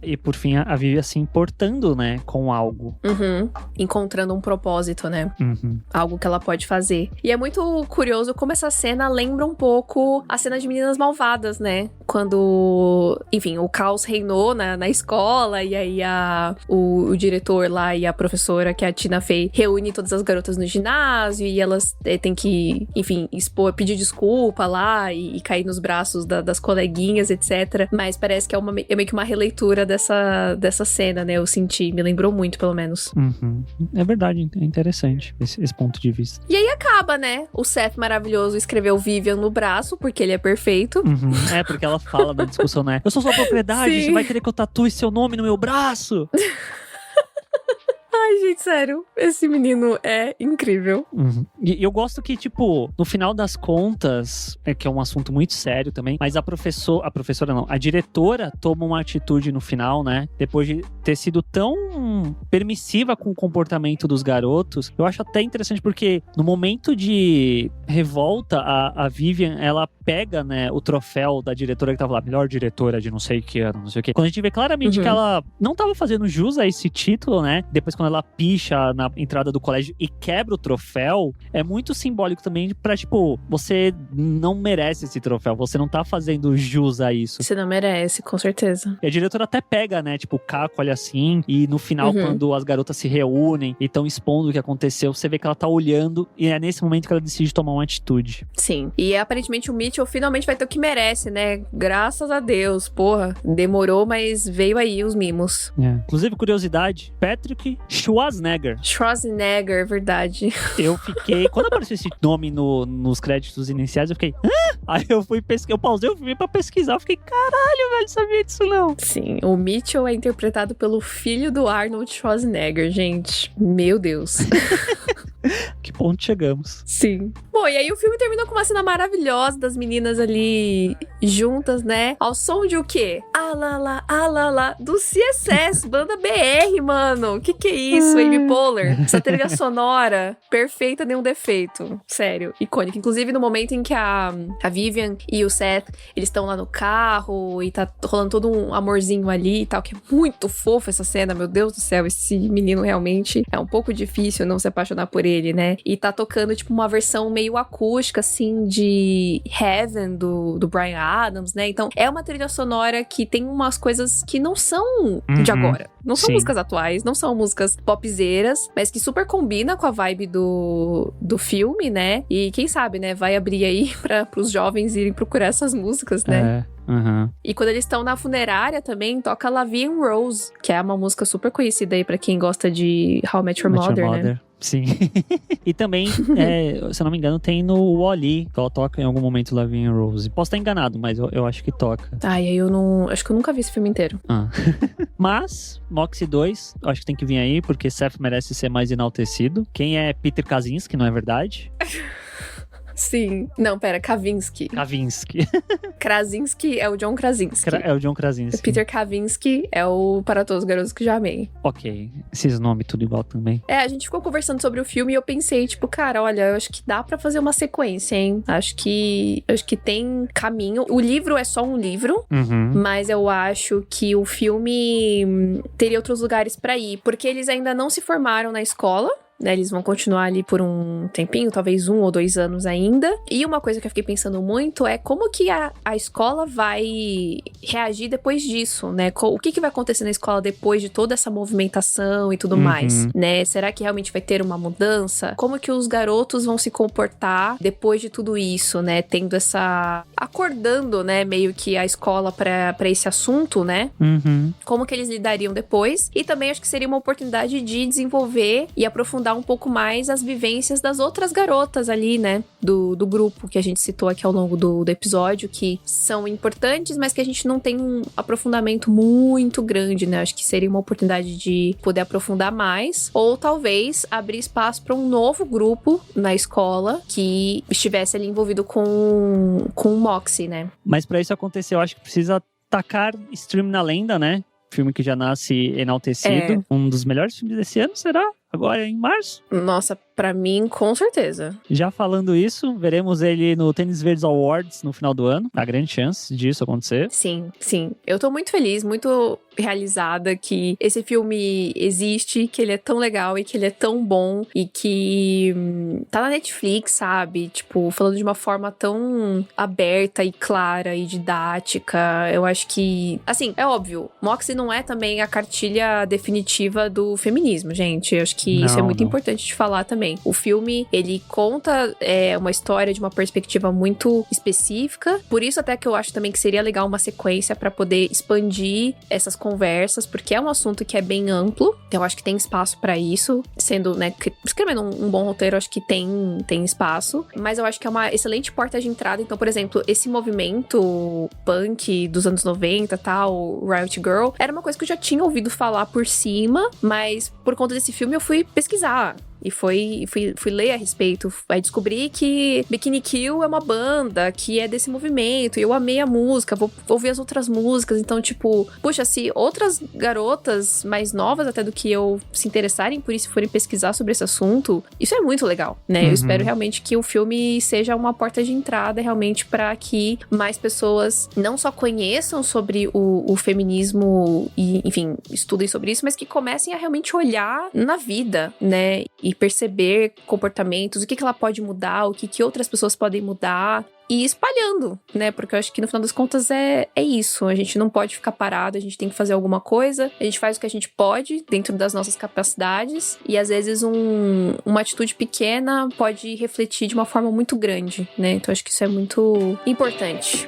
E por fim, a Vivian se importando, né, com algo. Encontrando um propósito, né? Algo que ela pode fazer. E é muito curioso como essa cena lembra um pouco a cena de Meninas Malvadas, né? Quando, enfim, o caos reinou na escola, e aí o diretor lá e a professora, que é a Tina Fey, reúne todas as garotas no ginásio, e elas têm que, enfim, pedir desculpa lá e cair nos braços das coleguinhas, etc. Mas parece que é meio que uma releitura dessa cena, né? Eu senti, me lembrou muito, pelo menos. É verdade, é interessante esse ponto de vista. E aí acaba, né? O Seth maravilhoso escreveu Vivian no braço, porque ele é perfeito. É, porque ela fala na discussão, né? Eu sou sua propriedade, Sim. você vai querer que eu tatue seu nome no meu braço? Ai, gente, sério. Esse menino é incrível. E eu gosto que, tipo, no final das contas, que é um assunto muito sério também, mas a professora não, a diretora toma uma atitude no final, né? Depois de ter sido tão permissiva com o comportamento dos garotos. Eu acho até interessante porque no momento de revolta, a Vivian, ela pega, né, o troféu da diretora que tava lá, melhor diretora de não sei que ano, não sei o que. Quando a gente vê claramente que ela não tava fazendo jus a esse título, né? Depois quando ela picha na entrada do colégio e quebra o troféu, é muito simbólico também pra, tipo, você não merece esse troféu, você não tá fazendo jus a isso. Você não merece, com certeza. E a diretora até pega, né, tipo, o Caco olha assim, e no final, quando as garotas se reúnem e estão expondo o que aconteceu, você vê que ela tá olhando, e é nesse momento que ela decide tomar uma atitude. Sim. E aparentemente o Mitchell finalmente vai ter o que merece, né? Graças a Deus, porra. Demorou, mas veio aí os mimos. Inclusive, curiosidade, Patrick Schwarzenegger, verdade. Eu fiquei... Quando apareceu esse nome nos créditos iniciais, eu fiquei... Hã? Aí eu fui pesquisar, eu pausei, eu fui pra pesquisar, eu fiquei, caralho, velho, sabia disso não. Sim, o Mitchell é interpretado pelo filho do Arnold Schwarzenegger, gente. Meu Deus. Que ponto chegamos. Sim. Bom, e aí o filme terminou com uma cena maravilhosa das meninas ali juntas, né? Ao som de o quê? Alala, do CSS, banda BR, mano. Que é isso, Amy Poehler? Essa trilha sonora, perfeita, nenhum defeito. Sério, icônica. Inclusive no momento em que a Vivian e o Seth, eles estão lá no carro e tá rolando todo um amorzinho ali e tal, que é muito fofo essa cena, meu Deus do céu, esse menino realmente é um pouco difícil não se apaixonar por ele, né? E tá tocando, tipo, uma versão meio acústica, assim, de Heaven, do Bryan Adams, né? Então, é uma trilha sonora que tem umas coisas que não são de agora. Não são músicas atuais, não são músicas popzeiras, mas que super combina com a vibe do filme, né? E quem sabe, né? Vai abrir aí pros jovens irem procurar essas músicas, né? E quando eles estão na funerária também, toca La Vie en Rose, que é uma música super conhecida aí pra quem gosta de How I Met Your Mother, né? Sim. E também, se eu não me engano, tem no Wall-E, que ela toca em algum momento La Vie en Rose. Posso estar enganado, mas eu acho que toca. Ai, eu não... Acho que eu nunca vi esse filme inteiro. Mas, Moxie 2, acho que tem que vir aí, porque Seth merece ser mais enaltecido. Quem é Peter Kaczynski, não é verdade? Sim. Não, pera, Kavinsky. Krasinski é o John Krasinski. É o John Krasinski. Peter Kavinsky é o Para Todos os Garotos que Já Amei. Ok. Esses nomes tudo igual também. A gente ficou conversando sobre o filme e eu pensei, tipo, cara, olha, eu acho que dá pra fazer uma sequência, hein? Acho que tem caminho. O livro é só um livro, mas eu acho que o filme teria outros lugares pra ir, porque eles ainda não se formaram na escola, né, eles vão continuar ali por um tempinho, talvez 1 ou 2 anos ainda. E uma coisa que eu fiquei pensando muito é como que a escola vai reagir depois disso, né? O que vai acontecer na escola depois de toda essa movimentação e tudo mais, né? Será que realmente vai ter uma mudança? Como que os garotos vão se comportar depois de tudo isso, né? Tendo essa... acordando, né, meio que a escola pra esse assunto, né? Como que eles lidariam depois? E também acho que seria uma oportunidade de desenvolver e aprofundar um pouco mais as vivências das outras garotas ali, né? Do grupo que a gente citou aqui ao longo do episódio, que são importantes, mas que a gente não tem um aprofundamento muito grande, né? Acho que seria uma oportunidade de poder aprofundar mais, ou talvez abrir espaço para um novo grupo na escola que estivesse ali envolvido com o Moxie, né? Mas para isso acontecer, eu acho que precisa tacar Stream na Lenda, né? Filme que já nasce enaltecido. Um dos melhores filmes desse ano, será? agora em março. Nossa, pra mim, com certeza. Já falando isso, veremos ele no Tênis Verdes Awards no final do ano. Há grande chance disso acontecer. Sim, sim. Eu tô muito feliz, muito realizada que esse filme existe, que ele é tão legal e que ele é tão bom e que tá na Netflix, sabe? Tipo, falando de uma forma tão aberta e clara e didática. Eu acho que, assim, é óbvio, Moxie não é também a cartilha definitiva do feminismo, gente. Eu acho que isso é muito importante de falar também. O filme, ele conta uma história de uma perspectiva muito específica, por isso até que eu acho também que seria legal uma sequência pra poder expandir essas conversas, porque é um assunto que é bem amplo, então eu acho que tem espaço pra isso, sendo, né, escrevendo um bom roteiro, eu acho que tem espaço, mas eu acho que é uma excelente porta de entrada. Então, por exemplo, esse movimento punk dos anos 90, tal, Riot Girl, era uma coisa que eu já tinha ouvido falar por cima, mas por conta desse filme eu fui pesquisar. E fui ler a respeito. Aí descobri que Bikini Kill é uma banda que é desse movimento. E eu amei a música, vou ouvir as outras músicas. Então, tipo, puxa, se outras garotas mais novas até do que eu se interessarem por isso e forem pesquisar sobre esse assunto, isso é muito legal, né? Eu espero realmente que o filme seja uma porta de entrada realmente pra que mais pessoas não só conheçam sobre o feminismo e, enfim, estudem sobre isso, mas que comecem a realmente olhar na vida, né? E perceber comportamentos, o que ela pode mudar, o que outras pessoas podem mudar e ir espalhando, né? Porque eu acho que no final das contas é isso. A gente não pode ficar parado, a gente tem que fazer alguma coisa. A gente faz o que a gente pode dentro das nossas capacidades e às vezes uma atitude pequena pode refletir de uma forma muito grande, né? Então eu acho que isso é muito importante.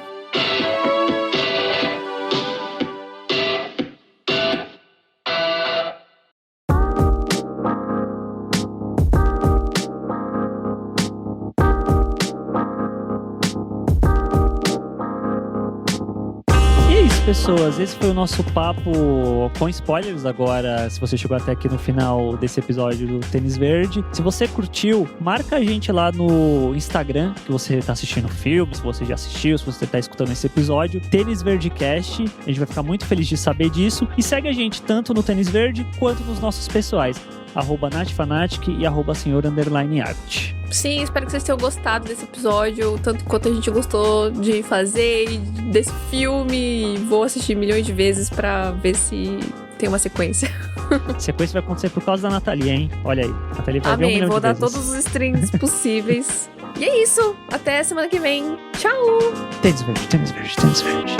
Pessoas, esse foi o nosso papo com spoilers. Agora, se você chegou até aqui no final desse episódio do Tênis Verde, se você curtiu, marca a gente lá no Instagram que você tá assistindo o filme, se você já assistiu, se você tá escutando esse episódio, Tênis Verde Cast. A gente vai ficar muito feliz de saber disso. E segue a gente tanto no Tênis Verde quanto nos nossos pessoais, @NathFanatic e @senhor_art. Sim, espero que vocês tenham gostado desse episódio, tanto quanto a gente gostou de fazer e desse filme. Vou assistir milhões de vezes pra ver se tem uma sequência. A sequência vai acontecer por causa da Nathalie, hein? Olha aí, a Nathalie vai ver 1 milhão vou de dar vezes. todos os streams possíveis. E é isso, até semana que vem. Tchau! Tênis Verde, Tênis Verde, Tênis Verde.